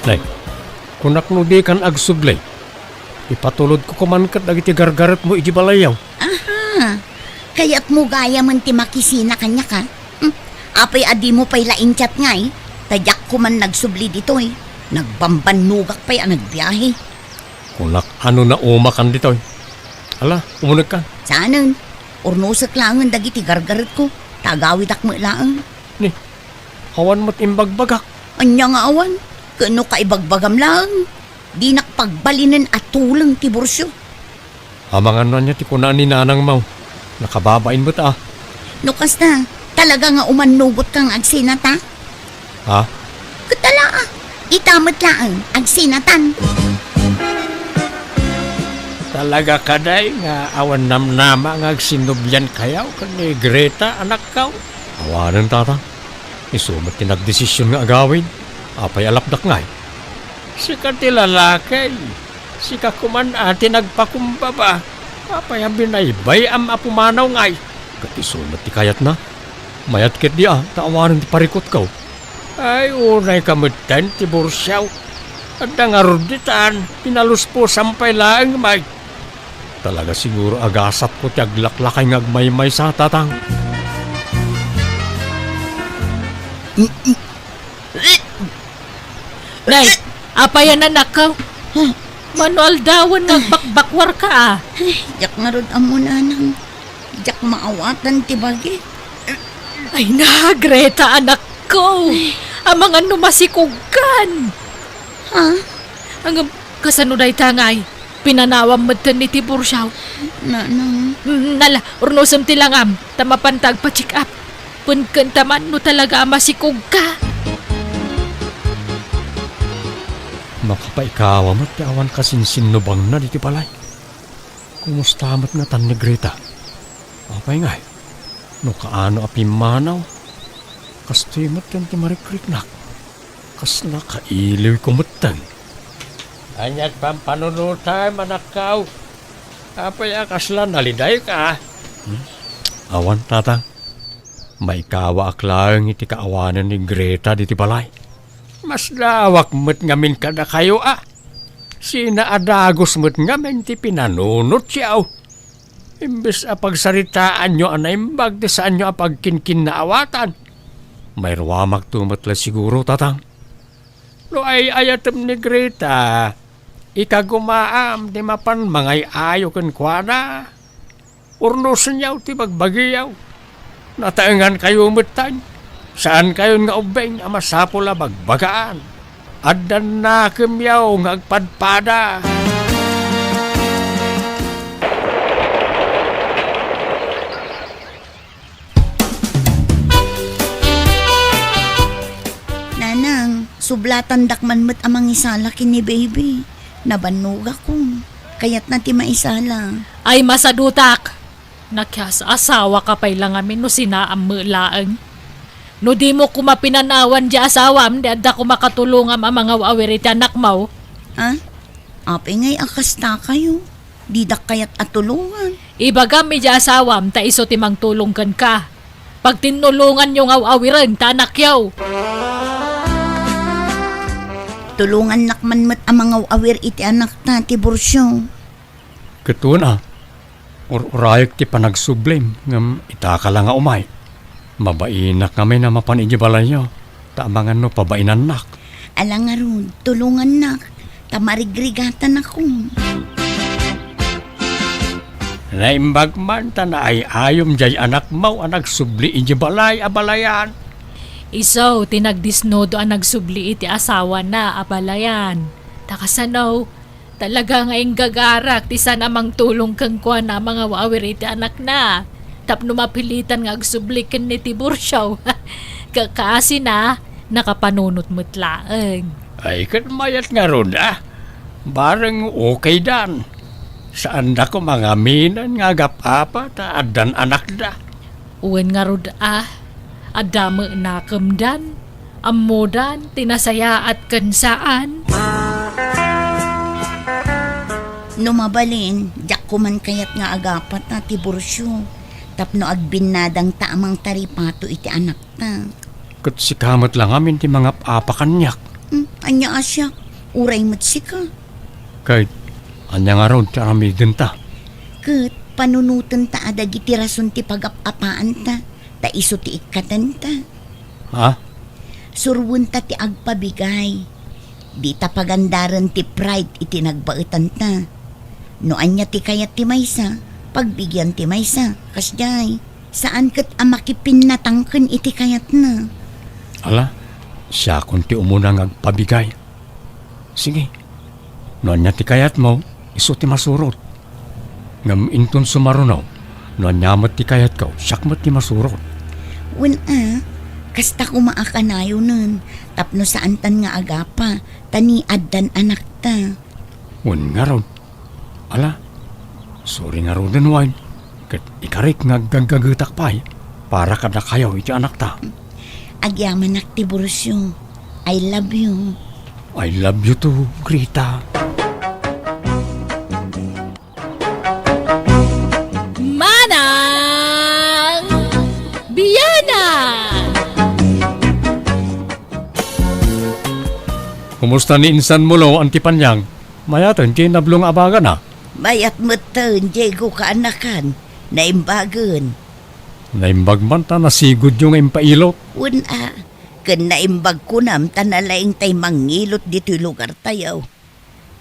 Nay, kunak no di kan agsublay. Ipatulod ko kumankat dagiti gargarat mo iji balayaw. Kaya't mo gaya man ti makisina kanya ka. Apay adi mo pa'y laintyat ngay. Tadyak ko man nagsubli dito eh. Nagbambanugak pa'y ang nagbiyahe. Kunak ano na umakan dito. Ala, umunag ka. Saanan, urnusak lang ang dagiti gargarat ko. Tagawid akmo lang. Ni, awan mo't imbagbagak. Anya nga awan, kano ka ibagbagam lang. Di nakpagbalinan at tulang ti Bursyo. Amangan na niya ti kuna ni nanang mau. Nakababain mo't Nukas na, talaga nga umanugot kang agsinata. Ha? Katala itamat lang agsinatan. Talaga kaday nga awan namnama nga agsinubyan kayaw ni Greta anak kaw. Awanan tata. Isumat ti nagdesisyon nga agawin. Apay alapdak ngay. Sika ti lalakay. Sika kuman ati nagpakumbaba. Apay binaybay am apumanaw ngay. Katisumat ti kayat na. Mayat kit di taawanan ti parikot kaw. Ay unay kamutan ti Bursyaw. At nangaruditan, pinalus po sampay lang may. Talaga siguro agasap ko ti aglaklakay ngagmaymay sa tatang. Nay, apa yan anak ka? Manual dawan nga bakbakwar ka ah. Jak nga ron amo nanang. Jak maawatan ti bagi. Ay na, Greta anak ko. Ang mga numasikugan. Ha? Ang kasanuday tangay. Pinanawam mo ni Tibursiaw. Nanang. Nala, urnosam tilangam. Tamapantag pa check up. Punkan taman no talaga masikog ka. Makapaikawa mo't awan kasinsinubang na diti palay. Kumusta mo't nga tan ni Greta? Apay nga, no kaano apimanaw? Kastoy mo't yan ti marikriknak. Kas nakailiw kumutan. Anyat pampanunutan, manakaw. Apay akasla naliday ka. Awan, tatang. May kawa aklang iti kaawanan ni Greta diti balay. Mas lawak mo't ngamin ka na kayo ah. Sina adagos mo't ngamin ti pinanunot siyaw. Imbes a pagsaritaan nyo anaimbag di saan nyo apagkinkin na awatan. May ruwamak tumatla siguro, tatang. Lo ay ayatem ni Greta. Ikagumaam di mapan mangay ayo kan kuana. Urnosan yaw ti bagbagiyaw. Nataengan kayo umutan. Saan kayo nga ubeng ang masapula bagbagaan? Adan na kumyaw nga agpadpada. Nanang, sublatan dakman mo't amang isala kini baby. Nabanuga ko. Kaya't na ti maisala. Ay masadutak. Nakyas asawa ka pa'y lang amin no sinaam laang. No di mo kumapinanawan di asawam, di adda ko makatulungam ang mga awiriti anak mo. Ha? Ape ngay akasta kayo. Didak kayat atulungan. Ibagam di asawam, ta iso timang tulungkan ka. Pag tinulungan yung awawiran, tanak yaw. Tulungan nakman mo't ang mga awir iti anak ta ti Bursyo. Katuna, urayag ti panagsublim ngam itaka lang nga umay. Mabainak kami na mapanigibala nyo. Tamangan no pabainan nak. Alang nga ron, tulungan nak. Tamarigrigatan ako. Naimbag man ta na ay ayom jay anak mau ang nagsubli inji balay abalayan. Iso, tinagdisnodo ang nagsubli iti asawa na abalayan. Takasanaw, talaga nga yung gagarak, ti sana mang tulong kang kwa na mga awiriti anak na. Tapno mapilitan nga agsublikin ni Tibursiaw. Kakaasi na, nakapanunot mo't laeng. Ay kat mayat nga ron ah. Barang okay dan. Saan na ko mga minan nga gapapa ta adan anak da. Uwan nga rod adamo na kamdan, amudan, tinasaya at kansaan. Numabalin, jak kuman kayat nga agapat na ti Bursyo. Tapno agbinadang taamang taripato iti anak ta. Kat sikamot lang amin ti mga apakanyak. Anya asya, uray mo't sika. Kahit anya nga ron ti aramidin ta. Kat panunutan ta adag iti rason ti pagapapaan ta. Ta iso ti ikatan ta. Ha? Surwon ta ti agpabigay. Di ta pagandaran ti pride iti nagbaetan ta. No anya ti kayat ti maysa, pagbigyan ti maysa. Kasjay, saan kat amakipin natangken iti kayat na. Ala, siya kung ti umunang agpabigay. Sige, no anya ti kayat mo, iso ti masurot. Ngam inton sumarunaw, no anya mat ti kayat ko, siyak mat ti masurot. Kasta kumaakanayo nun. Tapno saan tan nga agapa, tani addan anak ta. Un nga ron. Ala, sorry nga ron din wine. Kat ikarik nga gagagutak pa'y, para kada kayo iti anak ta. Agyaman nak ti Bursyo. I love you. I love you too, Greta. Manang! Biyana! Kumusta ni insan mo lo, Antipanyang? Mayatan, kaya nablong abaga na. Bayat matan, Diego kaanakan. Naimbagan. Naimbag man ta nasigod yung impailot. Ken naimbag ko nam tanalaing tay mangilot dito'y lugar tayo.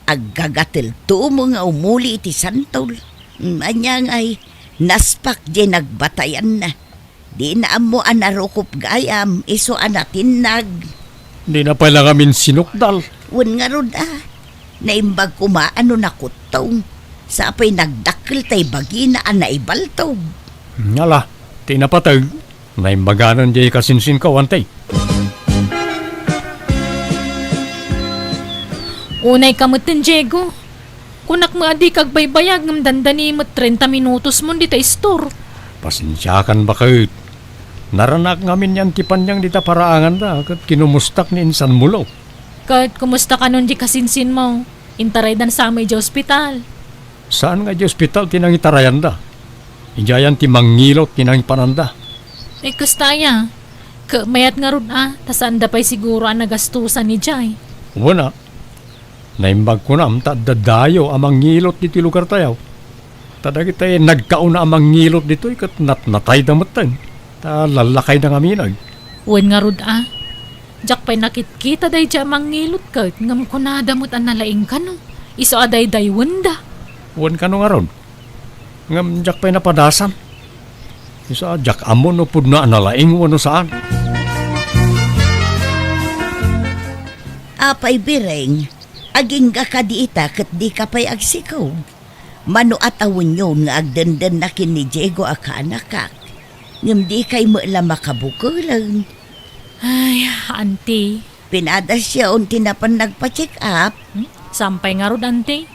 Aggagatil to mo nga umuli iti santol. Anyang ay naspak di nagbatayan na. Di na mo anarukop gayam iso anatinag. Di na pala kami sinukdal. Wan nga ron naimbag ko maano nakutaw. Sa apay nagdakil tay bagina anaibaltaw. Ngala, tinapatag. Naimbaganan di kasinsin ka, wantay. Unay kamutin, Diego. Kunak mo adi kag baybayag ng dandani mo 30 minutos mo di ta store. Pasensyakan ba kayo? Naranak ngamin yan tipan niyang dita paraangan da kat kinumustak ni insan mulo. Kahit kumusta ka nun di kasinsin mo, intaray dan sa amay di ospital. Saan nga di ospital tinang itarayan da? Ijayan ti mangilot tinang pananda. Eh kustaya, mayat nga ron tasaan da pa'y siguro ang nagastusan ni Jai. Wala. Naimbag ko nam, tadadayo amang ngilot dito lugar tayo. Tadagi tayo nagkauna amang ngilot dito, ikat natay damatan. Ta lalakay na ngaminag. Uwan nga ron Jak pa'y nakitkita day dya amang ngilot ka, ngam ko na damot ang nalaing ka no. Iso aday day wanda. Uwan ka no nga ron. Ngam jak pa'y napadasan. Isa jak amon no pud na analaing wano saan. Apay bireng, aging ka diita kat di ka pa'y agsikaw. Mano atawon yun nga agdandan na kin ni Diego akanakak. Ngam di kay mo lang makabukulang. Ay, auntie. Pinadas siya unti na pan nagpa-check up. Sampay nga ron, auntie.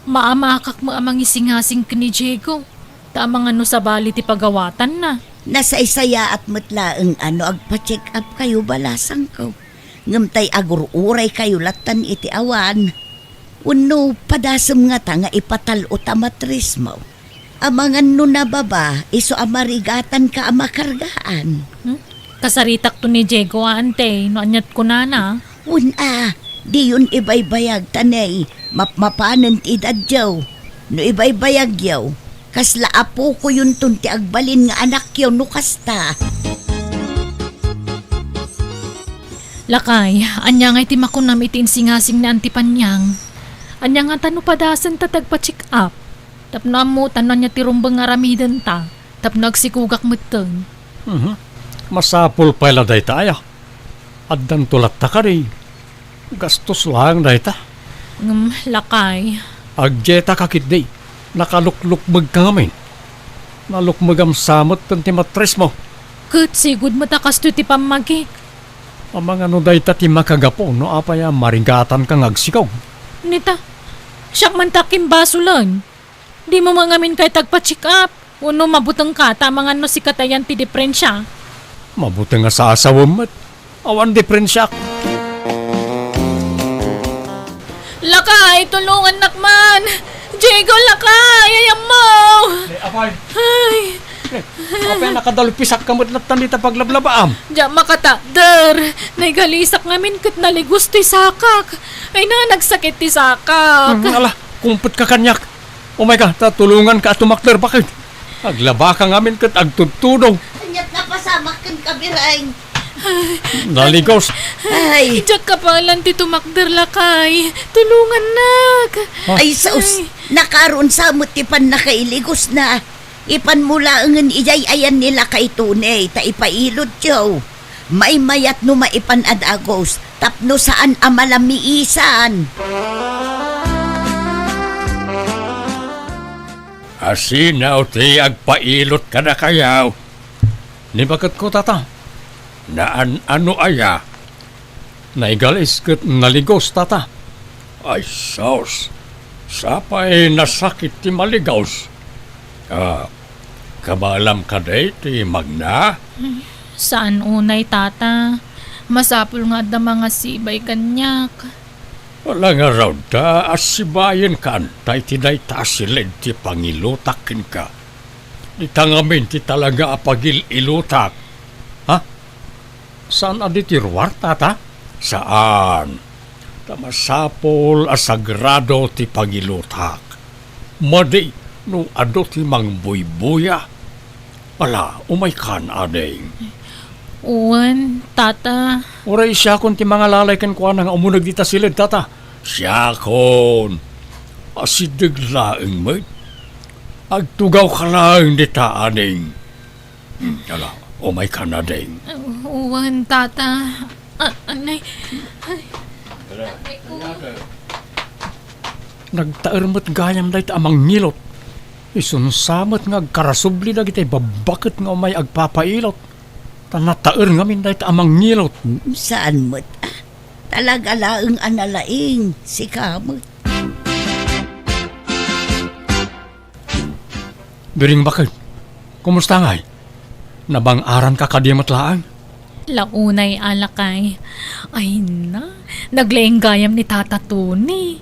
Maamakak mo amang isingasing ka ni Diego. Tamang ano sa bali ti pagawatan na. Nasa isaya at matlaang ano agpa-check up kayo balasang ko. Ngamtay agururay kayo latan iti awan. Uno, padasam nga ta nga ipatal o tamatris mo. Amangan no na baba, iso amarigatan ka amakargaan. Kasaritak to ni Diego, ante. No anyat ko na na. Di yun ibay-bayag tanay. Mapanan ti dadyaw. No ibay-bayag yaw. Kasla apo ko yun tunti agbalin nga anak yaw no kasta. Lakay, anya nga iti makunam iti insingasing na antipanyang. Anya nga tano padasan tatagpa-check up. Tapno mo tanan niya tirumbang nga ramidan ta. Tapno agsikugak muteng. Masapul pala day tayo. Addan tulat ta ka rin. Gastos lang day ta. Lakay. Agjeta kakit day. Nakaluklukmag ka ngamin. Nalukmagam samot tanti matres mo. Kat sigud matakas to ti pamagik. Amang ano day ta ti makagapo no apaya maringatan kang agsikaw. Nita, siyak man takim baso lang. Di mo mangamin kay tagpa-check up. Uno mabutang ka, tamang ano si katayan ti diferensya. Mabuti nga sa asawam at awan diferensya. Lakay, tulungan nakman! Diego, lakay! Ayam mo! Apay, Ay, apay nakadalupisak kamot na tanita paglablabaam. diya makata, der! Naigalisak ngamin kat naligos ti sakak. Ay na, nagsakit ti sakak. Ala, kumput ka kanyak. Oh my God, tatulungan ka at tumakler bakit? Aglaba ka ngamin kat agtutudong. Kanyat na pasamak kan kabirain. Naligos. Ay, Diyak ka palan ti tumakder, lakay. Tulungan nak. ay saus. Nakaroon sa mutipan na kailigos na. Ipan mula ngan ijay ayan nila kay tunay. Ta ipailod yaw. May mayat no maipan ad agos. Tapno saan amalamiisan. Asinaw ti agpailot ka na kayaw. Ni bakit ko tata? Naan ano aya? Naigalis kat naligos tata. Ay sos, sapay nasakit ti maligos. Kabalam ka day ti magna? Saan unay, tata? Masapul nga da mga sibay kanyak. Wala nga raw da asibayan ka antay tinay tasilid ti pangilutakin ka. Di tangamin ti talaga apagil ilutak. Ha? Saan adi ti ruwar, tata? Saan? Tamasapol asagrado ti pagilutak. Madi, no ado ti mangbuybuya. Ala, umay kan ading. Uwan, tata. Oray siya kon ti mga lalay kan kuha nga umunag dita silid, tata. Siya kon. Asidig laeng may. Agtugaw ka lang dita aning. Ala, umay ka na ding. Uwan, tata. Anay. Nagtaermat gayam dahit amang ngilot. Isunsamat nga karasubli na kita'y babakit nga umay agpapailot. Tanataer nga min dahit amang ngilot. Saan mo't? Talaga laeng analaing, si kamot. Biring bakit? Kumusta ngay? Nabang-aran ka kadimat laang? Launay alakay. Ay na, naglaing gayam ni Tata Tony.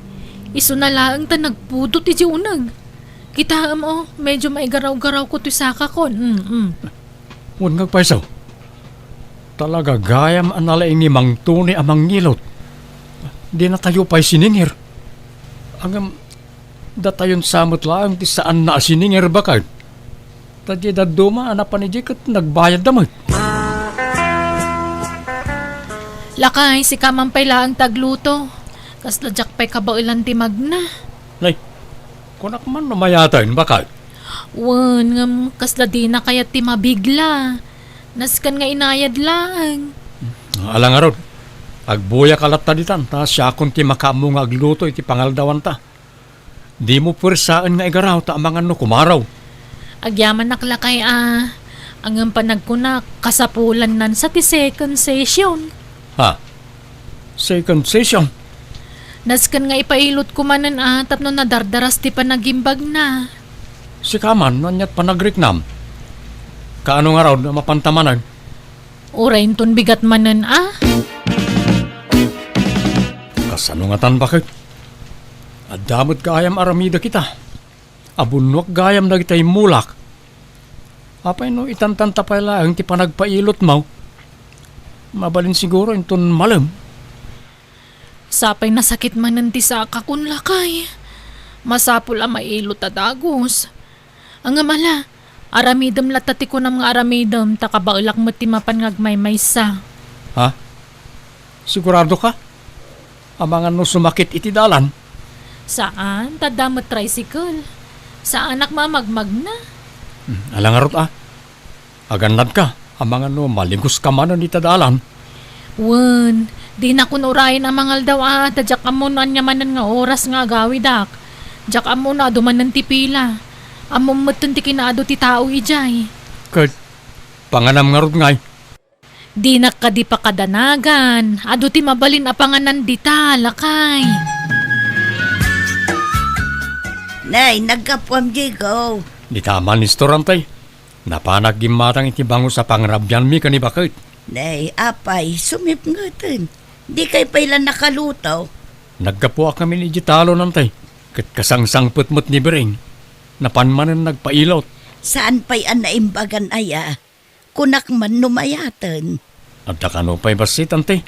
Iso na laang ta nagpudot iti unag. Kita mo, medyo maigaraw-garaw ko ti saka kon. Huwag ngagpaisaw. Talaga gayam analaing ni Mang Tony amang ngilot. Di na tayo pa'y siningir. Angam, datayon samot lang ti saan na siningir bakit? Tadya daduma anapan ni Jeket nagbayad damag. Lakay, si Kamampay laang tagluto. Kasladyak pa'y kabailan ti magna. Nay, kunak man namayatayin bakit? Wan, ngam kasla di na kaya ti mabigla. Naskan nga inayad lang. Alang aron, agbuya kalat taditan, ta siya kung ti makamu nga agluto iti pangaldawan ta. Di mo pursaan nga igaraw ta amangan no kumaraw. Agyaman naklakay Ang panagkunak, kasapulan nan sa ti second session. Ha? Second session? Naskan nga ipailot ko manan tapno nadardaras ti panagimbag na. Si Kaman, nanyat panagriknam. Kaano nga raw na mapantamanan? Urayin ton bigat manan Kasano nga tan bakit? Adamot gayam aramida kita. Abunwak gayam na kita'y mulak. Apay no itantanta pa lang ti panagpailot mo. Mabalin siguro inton malam. Sapay nasakit manan ti saka kun lakay. Masapul mailot adagos. Ang amala, aramidam latati ko ng mga aramidam takabaulak mo ti mapangagmay maysa. Ha? Sigurado ka? Amangan no sumakit iti dalan. Saan? Tadamot tricycle. Sa anak mamagmag na. Alangarot Aganad ka. Amangan no maligos ka man iti dalan. Wan, di na kunurayin ang mangal daw tadyak amo na nyamanan nga oras nga gawidak. Jak amo na dumanan ti pila. Amom matun ti kinaado ti tao ijay. Kurt, panganam nga rod ngay. Di na ka di pa kadanagan. Ado ti mabalin apanganan di lakay. Nay, nagkapuam Jigo. Di tama ni storantay. Napanag gimatang iti bango sa pangrabyan mi kanibakit. Nay, apay, sumip nga tin. Di kay pailan nakalutaw. Nagkapuak kami ni Jitalo nantay. Kat kasangsangputmut ni Bering. Napanmanan nagpailot. Saan pa'y anaimbagan aya? Kunak man numayatan. At takano pa'y basit antay.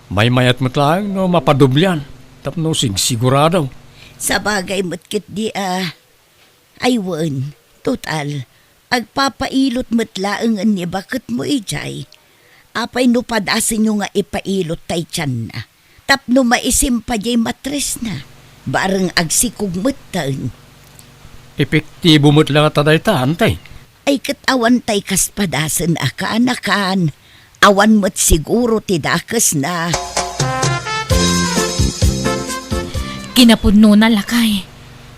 May mayat mo't lang no mapadublyan. Tapno sigurado. Sa bagay mo't di aywan, total, agpapailot mo't laangan ni bakit mo ijay. Apay no padasin nyo nga ipailot tay tiyan na. Tapno maisim pa jay matres na. Barang agsikog mo't tan. Epektibo mo't lang at adayta, antay. Ay katawan tay kaspadasan anakan. Awan mo't siguro tidakas na. Kinapudno na lakay.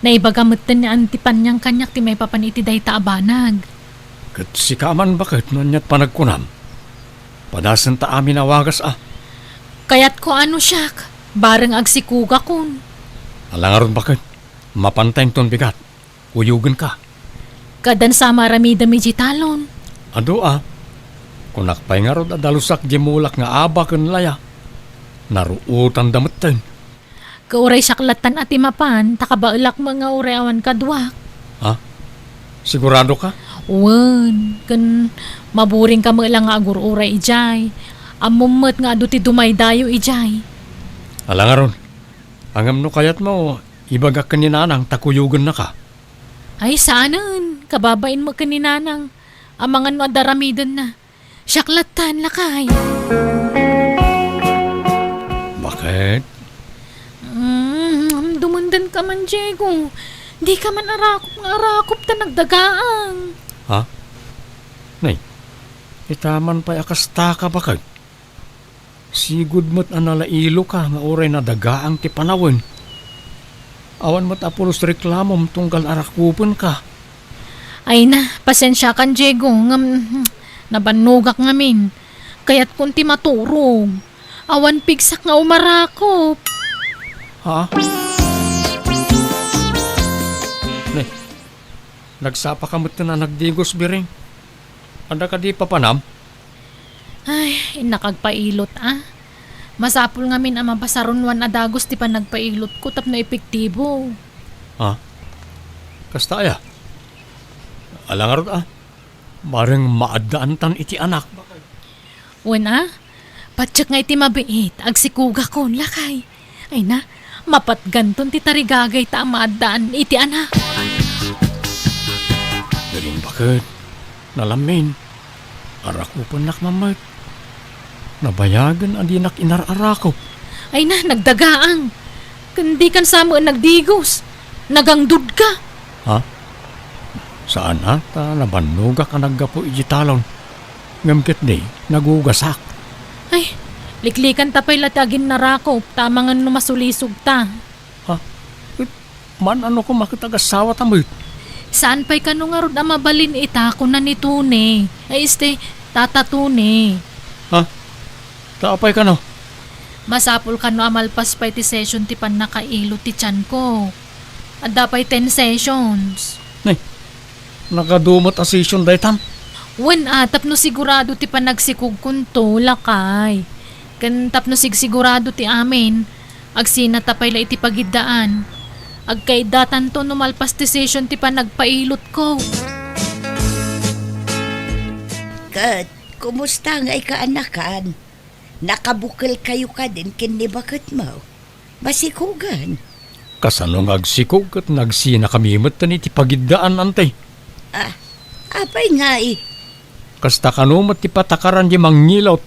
Naibagamutan ni antipan niyang kanyak ti may papaniti day taabanag. Kat si Kaman bakit nanyat panagkunam? Padasan ta amin awagas Kaya't ko ano siyak, bareng agsikuga kun. Alangaron bakit? Mapantay ton bigat. Uyugan ka. Kadan sa maramida mi jitalon. Ado kunak pa'y nga rod adalusak di mulak nga aba kun laya. Naruutan damutan. Kauray saklatan at imapan, takabaulak mga ureawan kadwak. Ha? Sigurado ka? Wan, kan maburing ka mo lang nga agur-uray ijay. Amumot nga ado ti dumay dayo ijay. Alangaron. Angam no kayat mo, ibagak kaninanang takuyugan na ka. Ay saanan, kababain mo kaninanang. Amangan no adaramidan na. Siyaklatan lakay. Bakit? Dumundan ka man, Diego. Di ka man arakop ta nagdagaang. Ha? Nay, itaman pa akasta ka bakit? Sigud mo't analailo ka nga oray na dagaang ti panawin. Awan mo't apulos reklamom tunggal arakupon ka. Ay na, pasensya kan, Diego. Nabanugak ngamin. Kaya't kunti maturog. Awan pigsak nga umarakop. Ha? Nay, nagsapa ka mo't na nagdigos biring. Anda ka di papanam? Ay, nakagpailot Masapul ngamin ang mapasaronwan adagos ti pa nagpailot ko tapno epektibo. Ha? Kasta aya? Alangarot Maring maadaan tan iti anak. Wen patsak nga iti mabiit, agsikuga kon lakay. Ay na, mapatganton ti tarigagay ta maadaan iti anak. Galing bakit? Nalamin. Arakupan nak mamat. Nabayagan ang dinak inararakop. Ay na, nagdagaang. Kundi kan samo nagdigos. Nagangdud ka. Ha? Saan ta nabanuga ka naggapo ijitalon? Ngamkit di, nagugasak. Ay, liklikan tapay latagin narakop. Tama nga numasulisog ta. Ha? Man ano ko makitagasawa tamit? Saan pa'y kanong nga rod mabalin ita ko na ni Tune? Ay tata Tune. Ha? Taapay ka no? Masapul ka no amalpas pa'y ti session ti pan nakailo ti tiyan ko. At dapay 10 sessions. Nay, nakadumot a session daytam. Wen tap no sigurado ti pan nagsikog kunto lakay. Kan tap no sigurado ti amin. Agsina tapay la iti pagidaan. Agkay datan to numalpas ti session ti pan nagpailot ko. Kat, kumusta nga ikaanakan? Nakabukal kayo ka din kini bakit mo? Basikugan. Kasanong agsikog at nagsina kami tan iti pagidaan antay. Apay nga Kasta kanumat ti patakaran di mangilot.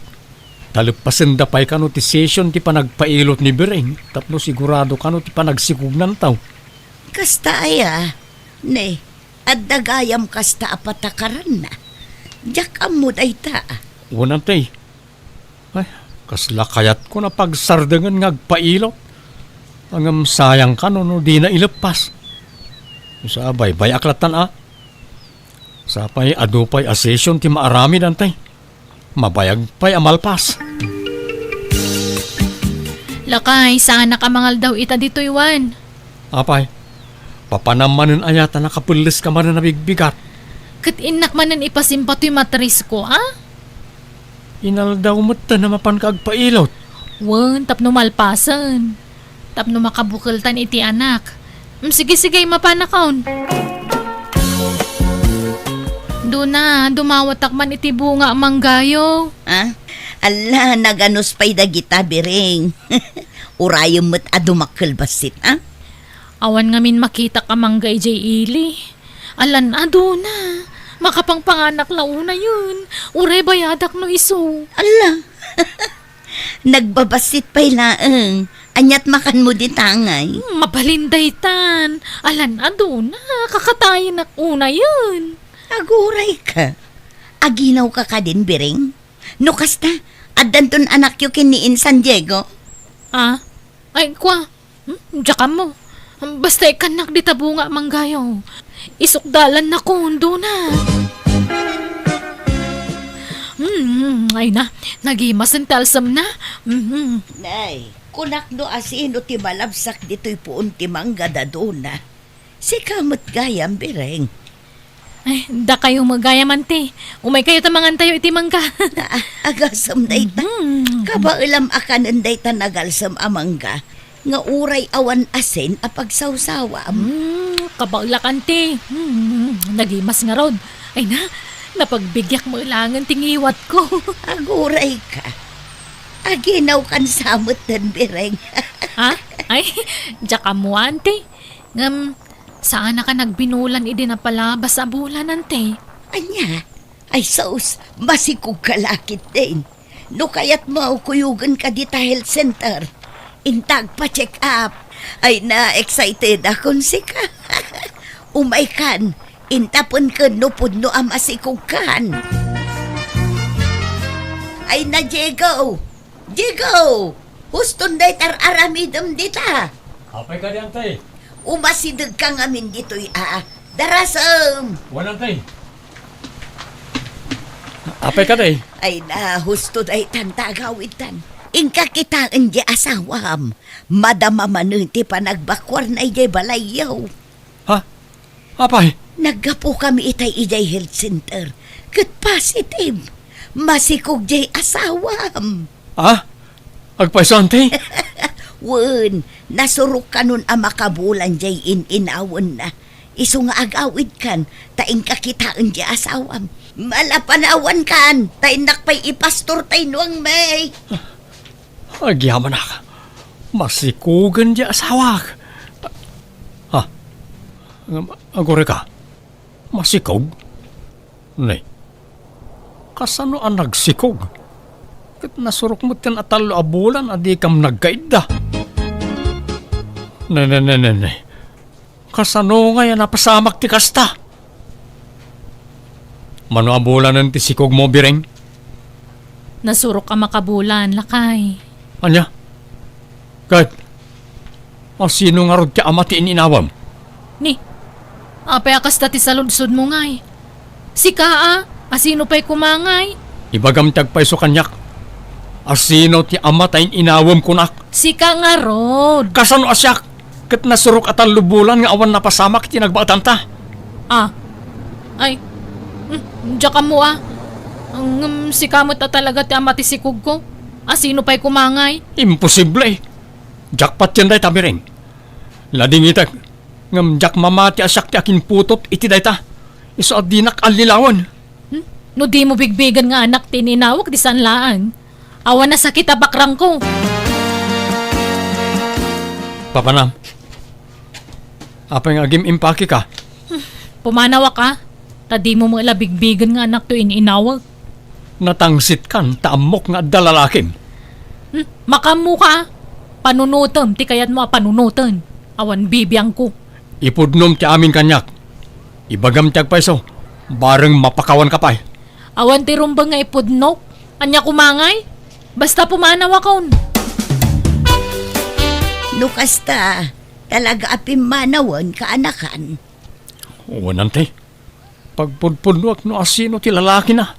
Talagpasen da pa'y kano ti session ti panagpailot ni Bering. Tapno sigurado kano ti panagsikog ng tao. Kasta aya. Ne, at dagayam kasta apatakaran na. Diyak amod ay ta. Unantay. Ay, kasla kayat ko na pagsardangan ngagpailot. Angam sayang ka no di na ilepas. Sa bay aklatan Sa pa'y adupay a session ti maarami dantay. Mabayag pa'y amalpas. Lakay, sana kamangal daw ita dito iwan. Apay, papanamanin ayata nakapulis ka man na nabigbigat. Kat inak manan ipasimpato yung matris ko, Inaldaw mo't na mapan kaagpailot. Wen, tapno malpasan. Tapno makabukeltan iti anak. Sige, mapanakaon. Doon na, dumawatak man iti bunga manggayo. Ala, naganos pa'y dagita biring. Urayom mo't adumakal basit, Awan ngamin makita ka manggay jay ili. Alan na. Makapangpanganak launa yun. Ure bayadak no iso. Ala, nagbabasit pa'y laeng. Anyat makan mo di tangay. Mapalinday tan. Alan na, kakatayin na una yun. Aguray ka. Aginaw ka din, biring. No kasta, adanton anak yu kiniin San Diego. Ay, kwa. Diyan mo. Basta ikanak di tabunga manggayo. Isukdalan na kundo na. Ay na, nagimas ang talsam na. Nay, kunak no asin o ti malabsak dito'y puon ti mangga dadona. Si kamot gayam, biring. Ay, da kayo magayaman te. Umay kayo tamangan tayo iti mangga. Agasam day ta. Kabailam akanan day ta nagalsam amangga. Nga uray awan asin apagsawsawam. Kabaglakan te. Nagimas nga rod. Ay na, napagbigyak mo ilangan tingiwat ko. Aguray ka. Aginaw kan samot den, biring. Ay, diyak mo ante. Saan na ka nagbinulan idi na palabas sa bulan ante? Anya, Ay sus, masikog kalakit din. No kaya't mo kuyugan ka dita health center. Intag pa check up. Ay na-excited akong sika. Umay kan, intapon ka no pudno ang masikog kan. Ay na Diego! Diego! Huston day tar aramidom dita. Apay ka diyan, tay. Umasidag ka ngamin dito'y darasam. Wanan, tay. Apay ka, tay. Ay na, husto day tantagawitan. Ingka kita ang di asawam. Madama manunti pa nagbakwar na ijay balayaw. Ha? Apay? Naggapo kami itay ijay health center. Kat positive. Masikog jay asawam. Ha? Agpaisan, tay? Wen, nasurok ka nun ang makabulan jay inawon na. Iso nga agawid kan, taing kakitaan di asawam. Malapanawan kan, taing nakpay ipastor tay nuang may. Agyaman na. Masikugan di asawak. Ha? Agore ka? Masikog? Nay. Kasano ang nagsikog? Kat nasurok mo tin atalo abulan adi kam nagkaida. Nay. Kasano nga yan napasamak ti kasta? Mano abulan ng tisikog mo bireng? Nasurok ka makabulan, lakay. Anya? Kahit, sino nga rod ka amatiin inawam? Ni, apay akas dati sa lunsod mo ngay. Si Kaa, asino pa'y kumangay? Ibagam tagpay so kanyak. Asino ti amatain inawam kunak? Si Ka nga rod. Kasano asyak? Kat nasurok at ang lubulan nga awan napasamak ti nagbaatan ta. Ay, diya ka mo si kamot na talaga ti amati sikog ko. Asino pa'y kumangay? Imposible. Jackpot yan day tabiring. Lading itak. Ngam jak mamati asyak ti akin putot iti day ta. Iso at dinak alilawan. No di mo bigbigan nga anak tininawag di sanlaan. Awan na sakit abakrang ko. Papanam. Apay nga agim impaki ka. Pumanawa ka. Tadi mo mga bigbigan nga anak to ininawag. Natangsit kan taamok nga dalalakim. Makamu ka. Panunutom, ti kayat mo panunutan. Awan bibiyang ko. Ipudnom ti amin kanyak. Ibagam tiyag paiso. Bareng mapakawan ka pa. Awan ti rumbang nga ipudnok. Anya kumangay. Basta pumanawa kaon. Nukasta, talaga apim manawan kaanakan. Wanan te. Pagpudpudnuak no asino ti lalaki na.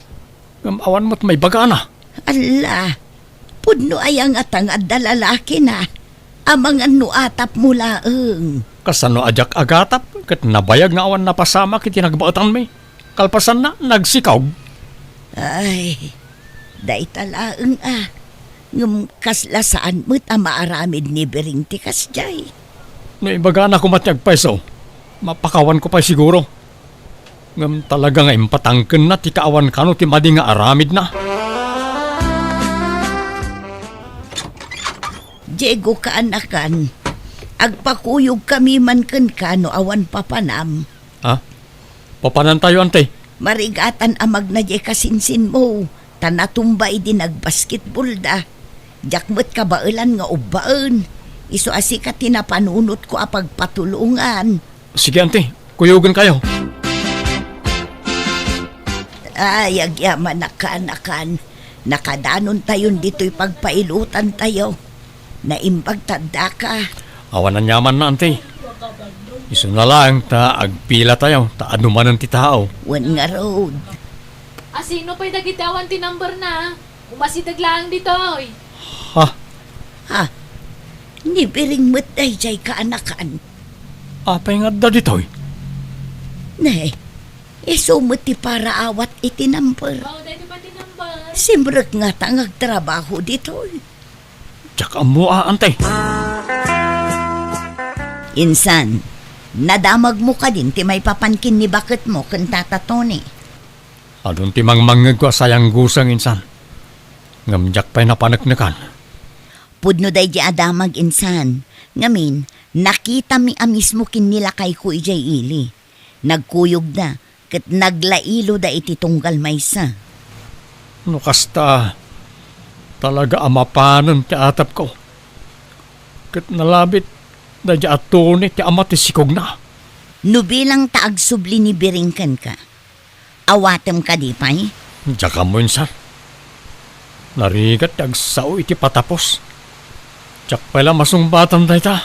Ngamawan mo't may baga na. Ala, pudno ayang atang at dalalaki na. Amang ano atap mula Kasano ajak agatap. Kat nabayag nga awan napasama kiti nagbaatan may. Kalpasan na nagsikaw. Ay, day talaang ngam kaslasaan mo't maaramid ni Bering tikas jay. No ibaga na kumatyag paiso. Mapakawan ko pa siguro. Ngam talaga nga impatangken na ti kaawan kano ti madi nga aramid na. Diego kaanakan, agpakuyog kami man ken kano awan papanam. Ha? Papanan tayo ante. Marigatan amag na di kasinsin mo. Tanatumbay din nagbasketball da. Jakmet kabailan nga ubaan. Iso asi ka tinapanunot ko apagpatulungan. Sige ante, kuyugan kayo. Ay, agyaman na kaanakan. Nakadanon tayon dito'y pagpailutan tayo. Naimpagtanda ka. Awan ang yaman na ante. Iso na lang ta agpila tayo. Ta anuman ang ti tao. Wan nga road. Asino pa'y dagitawan ti number na? Umasidag lang dito. Ha? Ha? Nibiring mo't day jay kaanakan. Apay nga da ditoy. Ne, iso mo ti para awat iti number. Dito pa ti number. Simrek nga tangag trabaho dito. Tsak amua ante. Insan, nadamag mo ka din ti may papankin ni bakit mo kan Tata Tony. Adun ti mangmangag ko sayang gusang insan. Ngamjak pa'y napanagnakan. Pudno day di adamag insan. Ngamin, nakita mi mismo kin nila kay ko ijay ili. Nagkuyog na, Ket naglailo da iti tunggal maysa. No kasta, talaga amapanan ti atap ko. Kat nalabit, da di atuni ti ama ti sikog na. No bilang taagsubli ni Biringkan ka, awatem ka di pa'y? Diya ka mo insan. Narigat ti agsao iti patapos. Tiyak pala masumbatan tayo ta.